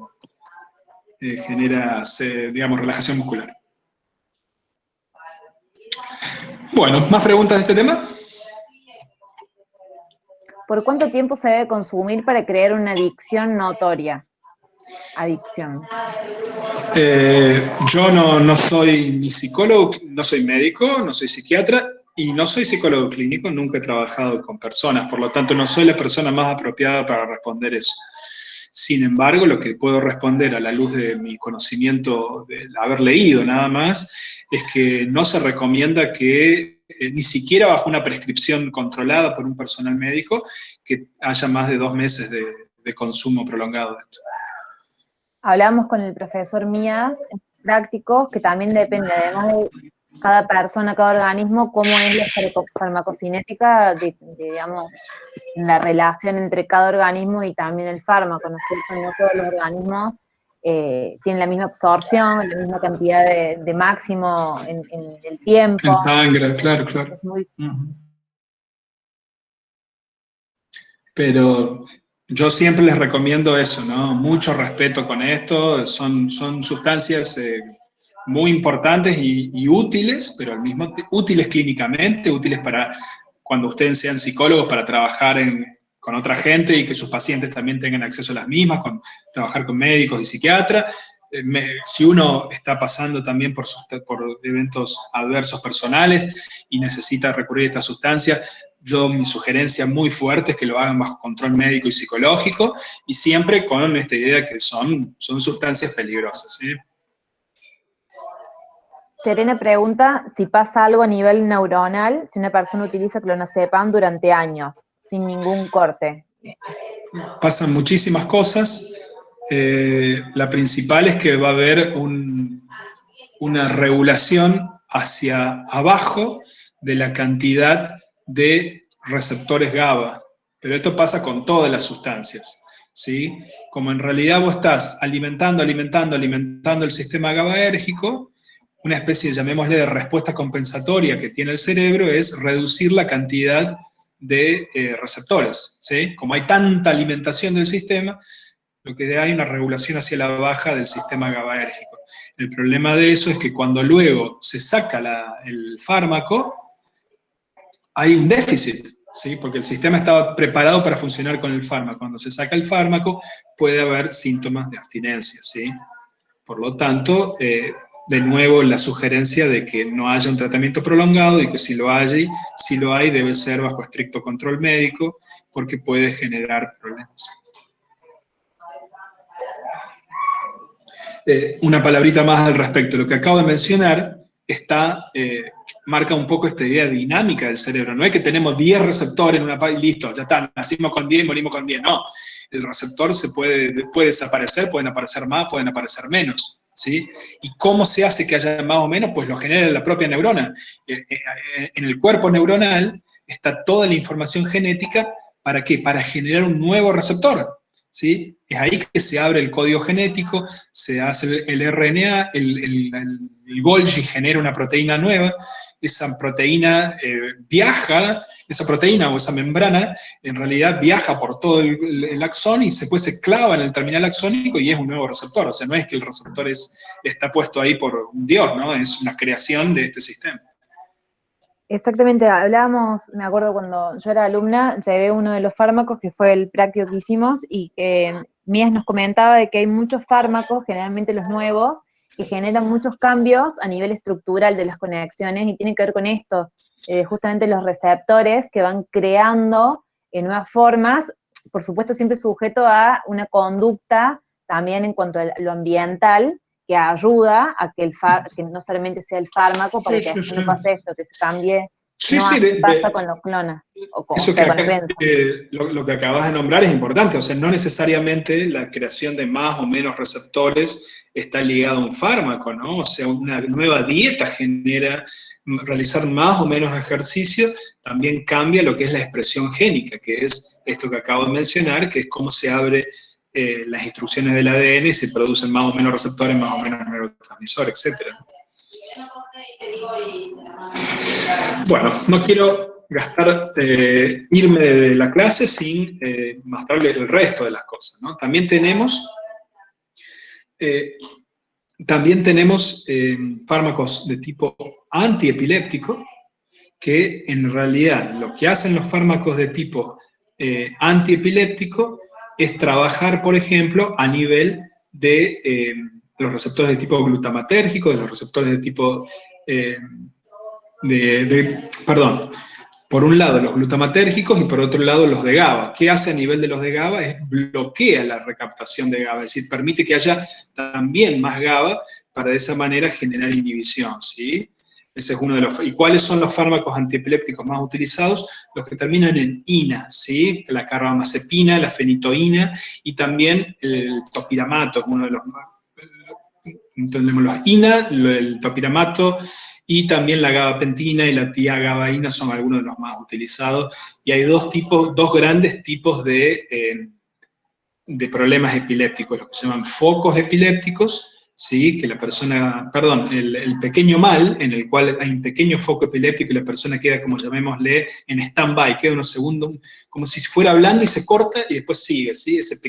genera, digamos, relajación muscular. Bueno, ¿más preguntas de este tema?
¿Por cuánto tiempo se debe consumir para crear una adicción notoria? Adicción.
Yo no soy ni psicólogo, no soy médico, no soy psiquiatra y no soy psicólogo clínico, nunca he trabajado con personas, por lo tanto no soy la persona más apropiada para responder eso. Sin embargo, lo que puedo responder a la luz de mi conocimiento, de haber leído nada más, es que no se recomienda que, ni siquiera bajo una prescripción controlada por un personal médico, que haya más de 2 meses de consumo prolongado de esto.
Hablamos con el profesor Mías, prácticos, que también depende, además de cada persona, cada organismo, cómo es la farmacocinética, digamos, la relación entre cada organismo y también el fármaco, ¿no es cierto? No todos los organismos tienen la misma absorción, la misma cantidad de máximo en el tiempo.
En sangre, claro, claro.
Es muy...
Pero yo siempre les recomiendo eso, ¿no? Mucho respeto con esto, son sustancias muy importantes y útiles, pero al mismo tiempo útiles clínicamente, útiles para cuando ustedes sean psicólogos, para trabajar con otra gente y que sus pacientes también tengan acceso a las mismas, trabajar con médicos y psiquiatras. Si uno está pasando también por eventos adversos personales y necesita recurrir a esta sustancia, mi sugerencia muy fuerte es que lo hagan bajo control médico y psicológico, y siempre con esta idea que son sustancias peligrosas, ¿sí?
Serena pregunta si pasa algo a nivel neuronal si una persona utiliza clonazepam durante años, sin ningún corte.
Pasan muchísimas cosas. La principal es que va a haber una regulación hacia abajo de la cantidad de receptores GABA, pero esto pasa con todas las sustancias, ¿sí? Como en realidad vos estás alimentando el sistema GABAérgico, una especie, llamémosle, de respuesta compensatoria que tiene el cerebro es reducir la cantidad de receptores, ¿sí? Como hay tanta alimentación del sistema, lo que hay una regulación hacia la baja del sistema GABAérgico. El problema de eso es que cuando luego se saca el fármaco, hay un déficit, ¿sí? Porque el sistema estaba preparado para funcionar con el fármaco. Cuando se saca el fármaco, puede haber síntomas de abstinencia, ¿sí? Por lo tanto, de nuevo, la sugerencia de que no haya un tratamiento prolongado y que si lo hay, debe ser bajo estricto control médico, porque puede generar problemas. Una palabrita más al respecto. Lo que acabo de mencionar marca un poco esta idea dinámica del cerebro. No es que tenemos 10 receptores en una y listo, ya está, nacimos con 10 y morimos con 10. No, el receptor puede desaparecer, pueden aparecer más, pueden aparecer menos, ¿sí? ¿Y cómo se hace que haya más o menos? Pues lo genera la propia neurona. En el cuerpo neuronal está toda la información genética, ¿para qué? Para generar un nuevo receptor, ¿sí? Es ahí que se abre el código genético, se hace el RNA, el Golgi genera una proteína nueva, esa proteína esa proteína o esa membrana en realidad viaja por todo el axón y después se clava en el terminal axónico y es un nuevo receptor. O sea, no es que el receptor está puesto ahí por un dios, ¿no? Es una creación de este sistema.
Exactamente, hablábamos, me acuerdo cuando yo era alumna, llevé uno de los fármacos que fue el práctico que hicimos y que Mías nos comentaba de que hay muchos fármacos, generalmente los nuevos, que generan muchos cambios a nivel estructural de las conexiones y tienen que ver con esto, justamente los receptores que van creando nuevas formas, por supuesto siempre sujeto a una conducta también en cuanto a lo ambiental, que ayuda a que no solamente sea el fármaco, para que no pase esto, que se cambie, pasa con los clonas.
Lo que acabas de nombrar es importante, o sea, no necesariamente la creación de más o menos receptores está ligada a un fármaco, ¿no? O sea, una nueva dieta genera, realizar más o menos ejercicio, también cambia lo que es la expresión génica, que es esto que acabo de mencionar, que es cómo se abre las instrucciones del ADN y se producen más o menos receptores, más o menos neurotransmisores, etc. Bueno, no quiero irme de la clase sin mostrarles el resto de las cosas, ¿no? También tenemos fármacos de tipo antiepiléptico, que en realidad lo que hacen los fármacos de tipo antiepiléptico es trabajar, por ejemplo, a nivel de los receptores de tipo glutamatérgico, de los receptores de tipo, por un lado los glutamatérgicos y por otro lado los de GABA. ¿Qué hace a nivel de los de GABA? Es bloquea la recaptación de GABA, es decir, permite que haya también más GABA para de esa manera generar inhibición, ¿sí? Ese es uno de los. ¿Y cuáles son los fármacos antiepilépticos más utilizados? Los que terminan en ina, ¿sí? La carbamazepina, la fenitoína y también el topiramato, uno de los más. Tenemos los ina, el topiramato y también la gabapentina y la tiagabaína son algunos de los más utilizados. Y hay dos grandes tipos de de problemas epilépticos, lo que se llaman focos epilépticos, ¿sí? Que la persona, perdón, el pequeño mal, en el cual hay un pequeño foco epiléptico y la persona queda, como llamémosle, en stand-by, queda unos segundos, como si fuera hablando y se corta y después sigue, ¿sí? Esa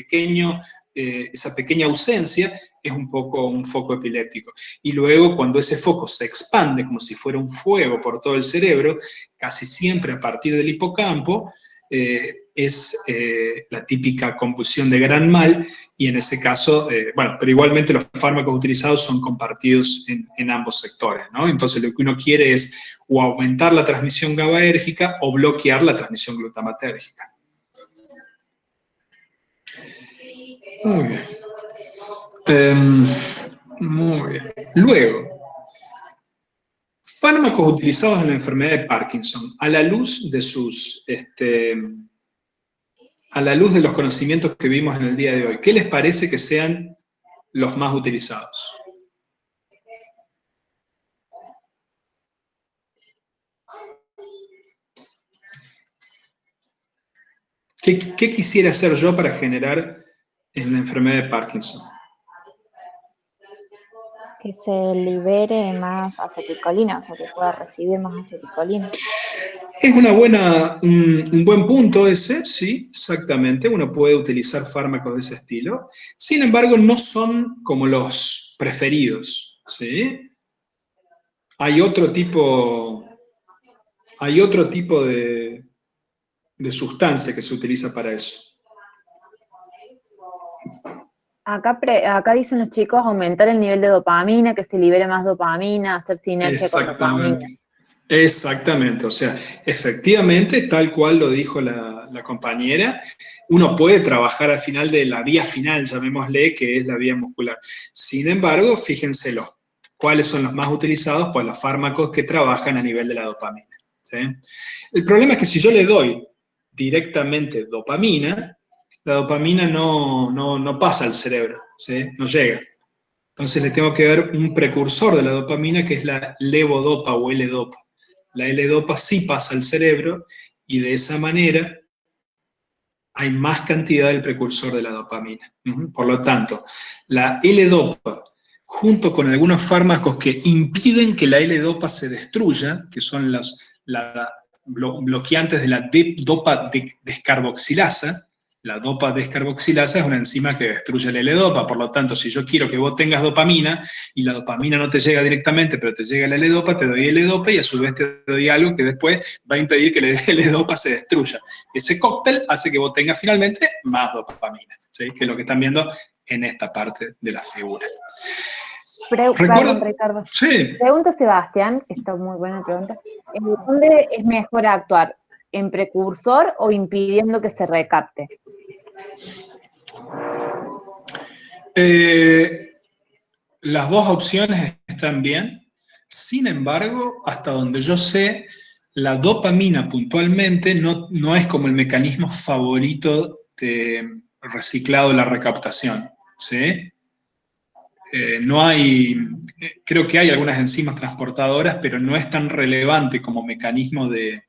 pequeña ausencia es un poco un foco epiléptico. Y luego, cuando ese foco se expande como si fuera un fuego por todo el cerebro, casi siempre a partir del hipocampo, es la típica convulsión de gran mal, y en ese caso, bueno, pero igualmente los fármacos utilizados son compartidos en ambos sectores, ¿no? Entonces lo que uno quiere es o aumentar la transmisión GABAérgica o bloquear la transmisión glutamatérgica. Muy bien. Muy bien. Luego, fármacos utilizados en la enfermedad de Parkinson, a la luz de los conocimientos que vimos en el día de hoy, ¿qué les parece que sean los más utilizados? ¿Qué quisiera hacer yo para generar en la enfermedad de Parkinson?
Que se libere más acetilcolina, o sea, que pueda recibir más acetilcolina.
Es un buen punto ese, sí, exactamente. Uno puede utilizar fármacos de ese estilo. Sin embargo, no son como los preferidos, ¿sí? Hay otro tipo de sustancia que se utiliza para eso.
Acá dicen los chicos aumentar el nivel de dopamina, que se libere más dopamina, hacer sinergia con dopamina.
Exactamente, o sea, efectivamente, tal cual lo dijo la compañera, uno puede trabajar al final de la vía final, llamémosle, que es la vía muscular. Sin embargo, fíjenselo, ¿cuáles son los más utilizados? Pues los fármacos que trabajan a nivel de la dopamina, ¿sí? El problema es que si yo le doy directamente dopamina, la dopamina no pasa al cerebro, ¿sí? No llega. Entonces le tengo que dar un precursor de la dopamina, que es la levodopa o L-dopa. La L-dopa sí pasa al cerebro y de esa manera hay más cantidad del precursor de la dopamina. Por lo tanto, la L-dopa, junto con algunos fármacos que impiden que la L-dopa se destruya, que son los bloqueantes de la dopa descarboxilasa. La dopa descarboxilasa es una enzima que destruye la L-dopa, por lo tanto, si yo quiero que vos tengas dopamina y la dopamina no te llega directamente, pero te llega la L-dopa, te doy L-dopa y a su vez te doy algo que después va a impedir que la L-dopa se destruya. Ese cóctel hace que vos tengas finalmente más dopamina, ¿sí? Que es lo que están viendo en esta parte de la figura.
Perdón, Ricardo.
Sí.
Pregunta Sebastián, que está muy buena pregunta. ¿Dónde es mejor actuar? ¿En precursor o impidiendo que se recapte?
Las dos opciones están bien. Sin embargo, hasta donde yo sé, la dopamina puntualmente no es como el mecanismo favorito de reciclado de la recaptación, ¿sí? Creo que hay algunas enzimas transportadoras, pero no es tan relevante como mecanismo de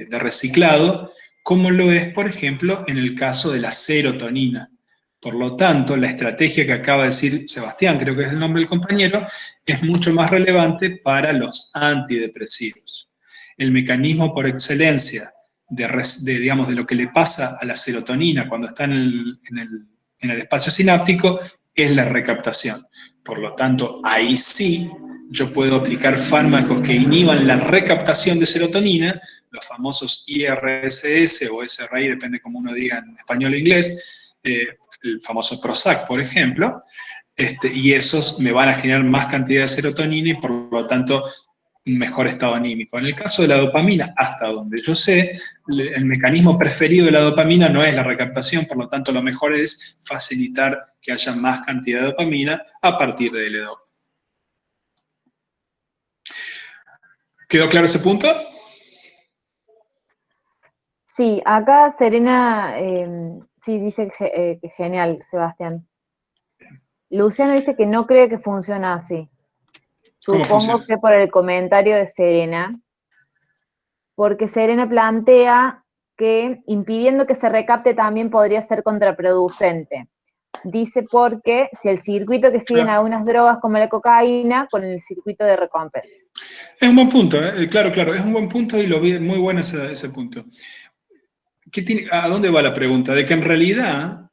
reciclado, como lo es, por ejemplo, en el caso de la serotonina. Por lo tanto, la estrategia que acaba de decir Sebastián, creo que es el nombre del compañero, es mucho más relevante para los antidepresivos. El mecanismo por excelencia de lo que le pasa a la serotonina cuando está en el espacio sináptico es la recaptación. Por lo tanto, ahí sí yo puedo aplicar fármacos que inhiban la recaptación de serotonina, los famosos IRSS o SRI, depende cómo uno diga en español o inglés, el famoso Prozac, por ejemplo, y esos me van a generar más cantidad de serotonina y por lo tanto un mejor estado anímico. En el caso de la dopamina, hasta donde yo sé, el mecanismo preferido de la dopamina no es la recaptación, por lo tanto lo mejor es facilitar que haya más cantidad de dopamina a partir de L-dopa. ¿Quedó claro ese punto?
Sí, acá Serena, sí, dice que genial, Sebastián. Luciano dice que no cree que funcione así. Supongo que por el comentario de Serena, porque Serena plantea que impidiendo que se recapte también podría ser contraproducente. Dice porque si el circuito que siguen algunas drogas como la cocaína con el circuito de recompensa.
Es un buen punto, claro, es un buen punto y lo vi muy bueno ese punto. ¿A dónde va la pregunta? De que en realidad,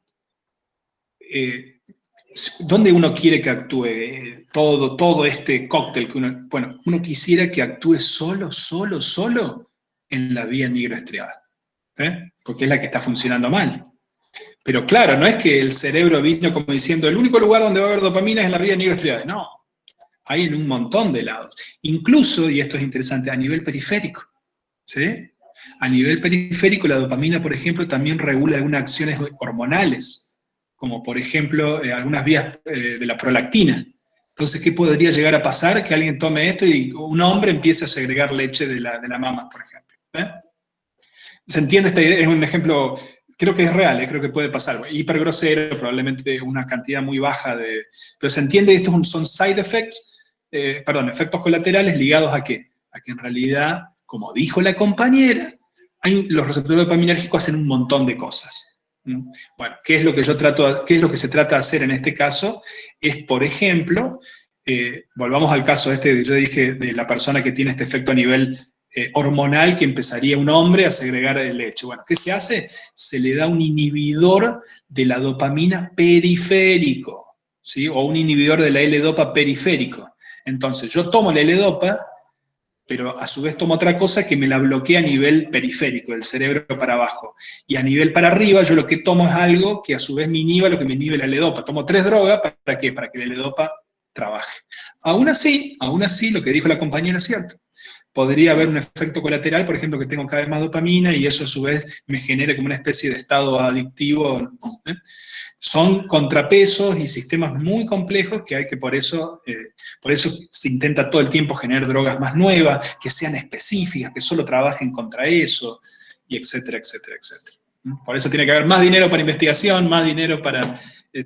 ¿dónde uno quiere que actúe todo este cóctel que uno quisiera que actúe solo en la vía nigroestriada, porque es la que está funcionando mal. Pero claro, no es que el cerebro vino como diciendo, el único lugar donde va a haber dopamina es en la vía nigroestriada. No, hay en un montón de lados. Incluso, y esto es interesante, a nivel periférico. ¿Sí? A nivel periférico, la dopamina, por ejemplo, también regula algunas acciones hormonales, como por ejemplo, algunas vías de la prolactina. Entonces, ¿qué podría llegar a pasar? Que alguien tome esto y un hombre empiece a segregar leche de la mama, por ejemplo. ¿Se entiende esta idea? Es un ejemplo... Creo que es real, creo que puede pasar. Hipergrosero, probablemente una cantidad muy baja de... Pero se entiende, estos son side effects, efectos colaterales ligados ¿a qué? A que en realidad, como dijo la compañera, los receptores dopaminérgicos hacen un montón de cosas. Bueno, ¿qué es lo que se trata de hacer en este caso? Es, por ejemplo, volvamos al caso que yo dije de la persona que tiene este efecto a nivel hormonal, que empezaría un hombre a segregar leche. Bueno, ¿qué se hace? Se le da un inhibidor de la dopamina periférico, ¿sí? O un inhibidor de la L-dopa periférico. Entonces, yo tomo la L-dopa, pero a su vez tomo otra cosa que me la bloquea a nivel periférico, del cerebro para abajo. Y a nivel para arriba, yo lo que tomo es algo que a su vez me inhiba lo que me inhibe la L-dopa. Tomo 3 drogas, ¿para qué? Para que la L-dopa trabaje. Aún así, lo que dijo la compañera es cierto. Podría haber un efecto colateral, por ejemplo, que tengo cada vez más dopamina y eso a su vez me genere como una especie de estado adictivo. Son contrapesos y sistemas muy complejos que hay que por eso se intenta todo el tiempo generar drogas más nuevas, que sean específicas, que solo trabajen contra eso, y etcétera, etcétera, etcétera. Por eso tiene que haber más dinero para investigación, más dinero para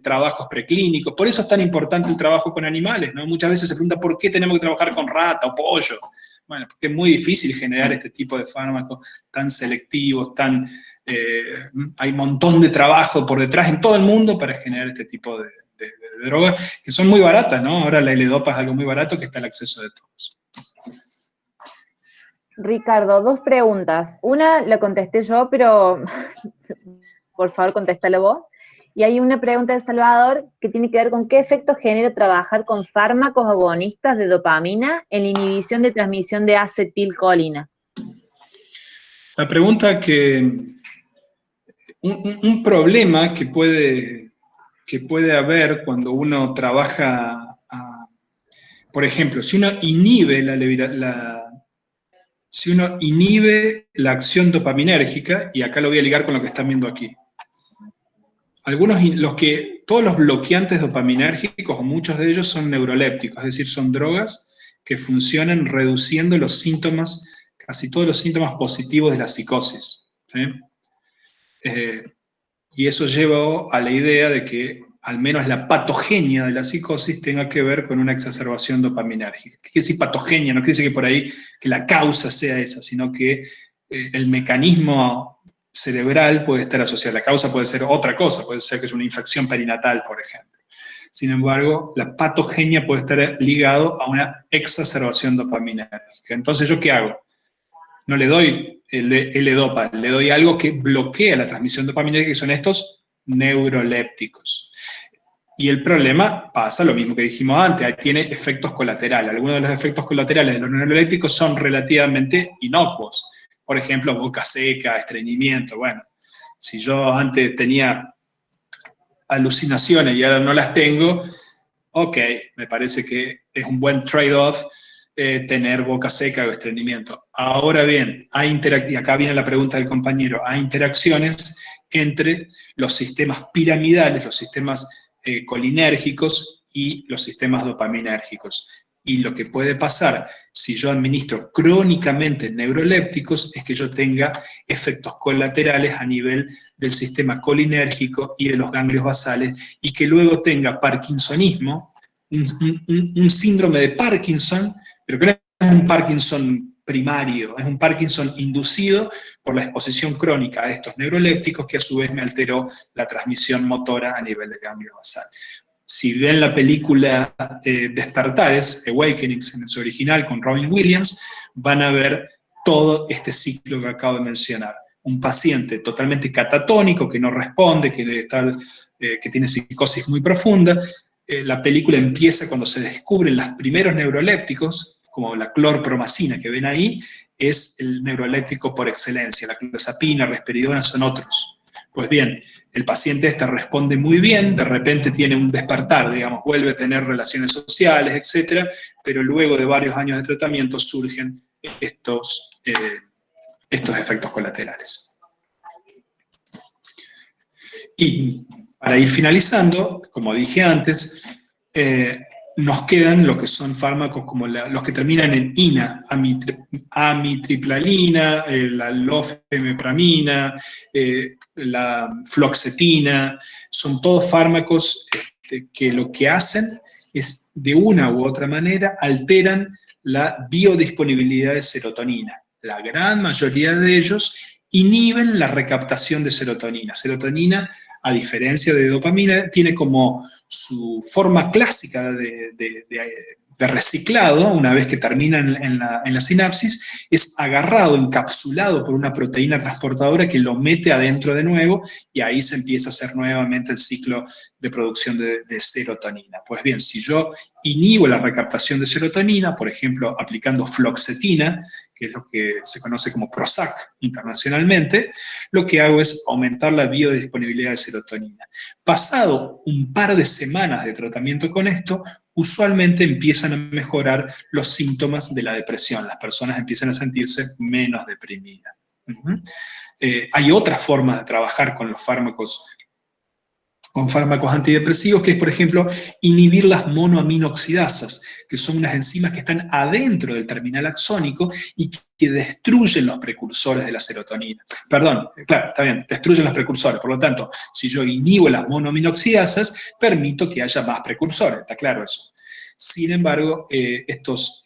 trabajos preclínicos. Por eso es tan importante el trabajo con animales, ¿no? Muchas veces se pregunta por qué tenemos que trabajar con rata o pollo. Bueno, porque es muy difícil generar este tipo de fármacos tan selectivos, hay un montón de trabajo por detrás en todo el mundo para generar este tipo de drogas, que son muy baratas, ¿no? Ahora la L-dopa es algo muy barato que está al acceso de todos.
Ricardo, 2 preguntas. Una la contesté yo, pero por favor contéstala vos. Y hay una pregunta de Salvador que tiene que ver con qué efecto genera trabajar con fármacos agonistas de dopamina en la inhibición de transmisión de acetilcolina.
La pregunta un problema que puede haber cuando uno trabaja, por ejemplo, si uno inhibe la acción dopaminérgica, y acá lo voy a ligar con lo que están viendo aquí. Todos los bloqueantes dopaminérgicos, o muchos de ellos, son neurolépticos, es decir, son drogas que funcionan reduciendo los síntomas, casi todos los síntomas positivos de la psicosis. ¿Sí? Y eso lleva a la idea de que al menos la patogenia de la psicosis tenga que ver con una exacerbación dopaminérgica. ¿Qué quiere decir patogenia? No quiere decir que por ahí que la causa sea esa, sino que el mecanismo cerebral puede estar asociado. La causa puede ser otra cosa, puede ser que es una infección perinatal, por ejemplo. Sin embargo, la patogenia puede estar ligado a una exacerbación dopaminérgica. Entonces, ¿yo qué hago? No le doy L-dopa, le doy algo que bloquea la transmisión dopaminérgica, que son estos neurolépticos. Y el problema pasa lo mismo que dijimos antes, tiene efectos colaterales. Algunos de los efectos colaterales de los neurolépticos son relativamente inocuos. Por ejemplo, boca seca, estreñimiento. Bueno, si yo antes tenía alucinaciones y ahora no las tengo, ok, me parece que es un buen trade-off tener boca seca o estreñimiento. Ahora bien, y acá viene la pregunta del compañero, hay interacciones entre los sistemas piramidales, los sistemas colinérgicos y los sistemas dopaminérgicos. Y lo que puede pasar si yo administro crónicamente neurolépticos es que yo tenga efectos colaterales a nivel del sistema colinérgico y de los ganglios basales, y que luego tenga parkinsonismo, un síndrome de Parkinson, pero que no es un Parkinson primario, es un Parkinson inducido por la exposición crónica a estos neurolépticos que a su vez me alteró la transmisión motora a nivel de ganglio basal. Si ven la película Despertares, Awakenings en su original con Robin Williams, van a ver todo este ciclo que acabo de mencionar. Un paciente totalmente catatónico, que no responde, que tiene psicosis muy profunda. La película empieza cuando se descubren los primeros neurolépticos, como la clorpromacina que ven ahí, es el neuroléptico por excelencia. La clozapina, risperidona son otros. Pues bien, el paciente responde muy bien, de repente tiene un despertar, digamos, vuelve a tener relaciones sociales, etcétera, pero luego de varios años de tratamiento surgen estos efectos colaterales. Y para ir finalizando, como dije antes, nos quedan lo que son fármacos como los que terminan en ina, amitriplalina, la lofemepramina, la fluoxetina, son todos fármacos que lo que hacen es, de una u otra manera, alteran la biodisponibilidad de serotonina. La gran mayoría de ellos inhiben la recaptación de serotonina. Serotonina, a diferencia de dopamina, tiene como su forma clásica de reciclado, una vez que termina en la sinapsis, es agarrado, encapsulado por una proteína transportadora que lo mete adentro de nuevo y ahí se empieza a hacer nuevamente el ciclo de producción de serotonina. Pues bien, si yo inhibo la recaptación de serotonina, por ejemplo, aplicando fluoxetina, que es lo que se conoce como Prozac internacionalmente, lo que hago es aumentar la biodisponibilidad de serotonina. Pasado un par de semanas de tratamiento con esto, usualmente empiezan a mejorar los síntomas de la depresión. Las personas empiezan a sentirse menos deprimidas. Hay otras formas de trabajar con fármacos antidepresivos, que es, por ejemplo, inhibir las monoaminoxidasas, que son unas enzimas que están adentro del terminal axónico y que destruyen los precursores de la serotonina. Perdón, claro, está bien, destruyen los precursores. Por lo tanto, si yo inhibo las monoaminoxidasas, permito que haya más precursores, está claro eso. Sin embargo, estos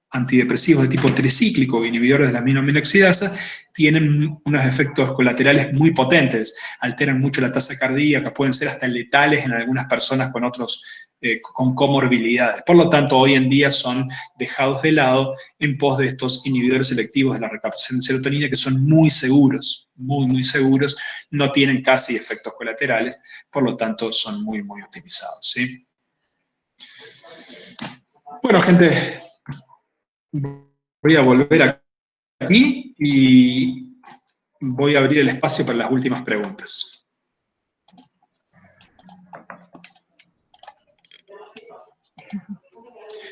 antidepresivos de tipo tricíclico, inhibidores de la aminoxidasa, tienen unos efectos colaterales muy potentes, alteran mucho la tasa cardíaca, pueden ser hasta letales en algunas personas con comorbilidades. Por lo tanto, hoy en día son dejados de lado en pos de estos inhibidores selectivos de la recaptación de serotonina, que son muy seguros, muy seguros, no tienen casi efectos colaterales, por lo tanto son muy utilizados, ¿sí? Bueno, gente, voy a volver aquí y voy a abrir el espacio para las últimas preguntas.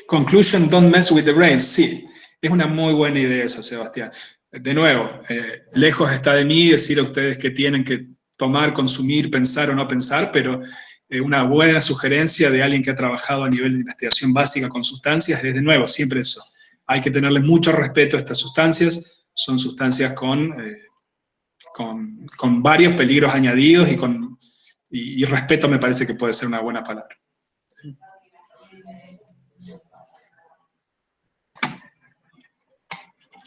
Conclusion, don't mess with the brain. Sí, es una muy buena idea esa, Sebastián. De nuevo, lejos está de mí decir a ustedes que tienen que tomar, consumir, pensar o no pensar, pero una buena sugerencia de alguien que ha trabajado a nivel de investigación básica con sustancias es, de nuevo, siempre eso. Hay que tenerle mucho respeto a estas sustancias. Son sustancias con varios peligros añadidos y respeto me parece que puede ser una buena palabra.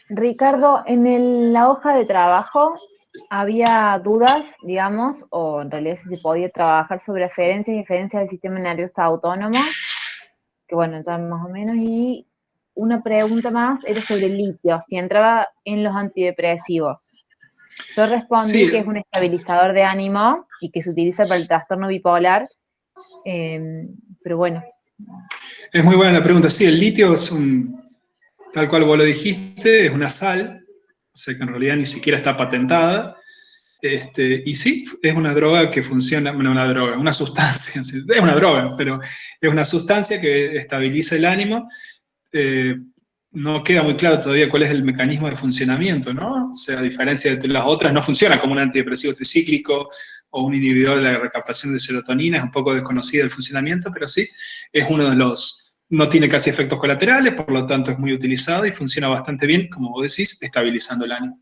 Ricardo, en la hoja de trabajo había dudas, digamos, o en realidad si se podía trabajar sobre aferencias y eferencias del sistema nervioso autónomo, que bueno, ya más o menos, y una pregunta más era sobre el litio, si entraba en los antidepresivos. Yo respondí que es un estabilizador de ánimo y que se utiliza para el trastorno bipolar, pero bueno.
Es muy buena la pregunta. Sí, el litio es tal cual vos lo dijiste, es una sal, o sea que en realidad ni siquiera está patentada. Y sí, es una droga que funciona, bueno, una sustancia, es una droga, pero es una sustancia que estabiliza el ánimo. No queda muy claro todavía cuál es el mecanismo de funcionamiento, ¿no? O sea, a diferencia de las otras, no funciona como un antidepresivo tricíclico o un inhibidor de la recaptación de serotonina, es un poco desconocido el funcionamiento, pero sí, es uno de los, no tiene casi efectos colaterales, por lo tanto es muy utilizado y funciona bastante bien, como vos decís, estabilizando el ánimo.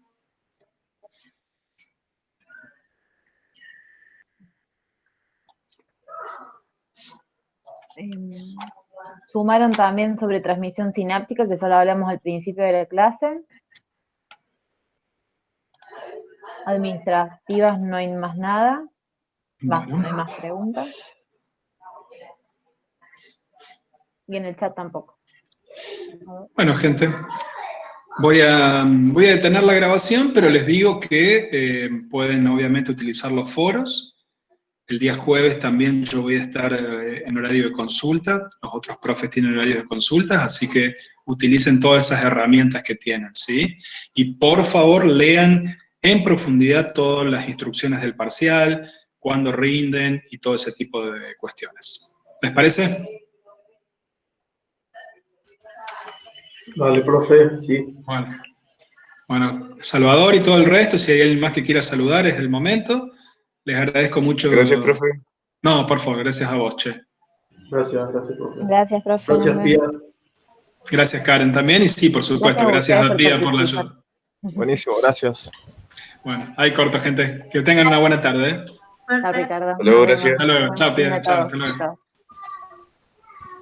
Sumaron también sobre transmisión sináptica, que solo hablamos al principio de la clase. Administrativas no hay más nada.
Bueno.
No hay más preguntas. Y en el chat tampoco.
Bueno, gente, voy a detener la grabación, pero les digo que pueden obviamente utilizar los foros. El día jueves también yo voy a estar en horario de consulta, los otros profes tienen horario de consultas, así que utilicen todas esas herramientas que tienen, ¿sí? Y por favor lean en profundidad todas las instrucciones del parcial, cuándo rinden y todo ese tipo de cuestiones. ¿Les parece?
Dale, profe, sí.
Bueno, Salvador y todo el resto, si hay alguien más que quiera saludar, es el momento. Les agradezco mucho.
Gracias, profe.
No, por favor, gracias a vos, che.
Gracias, profe.
Gracias, profe.
Gracias, Pía.
Gracias, Karen, también. Y sí, por supuesto, gracias a Pía por la ayuda.
Buenísimo, gracias.
Bueno, ahí corto, gente. Que tengan una buena tarde.
Chao, Ricardo.
Hasta luego, gracias.
Hasta luego. Chao, Pía. Chao, hasta luego.
Chao.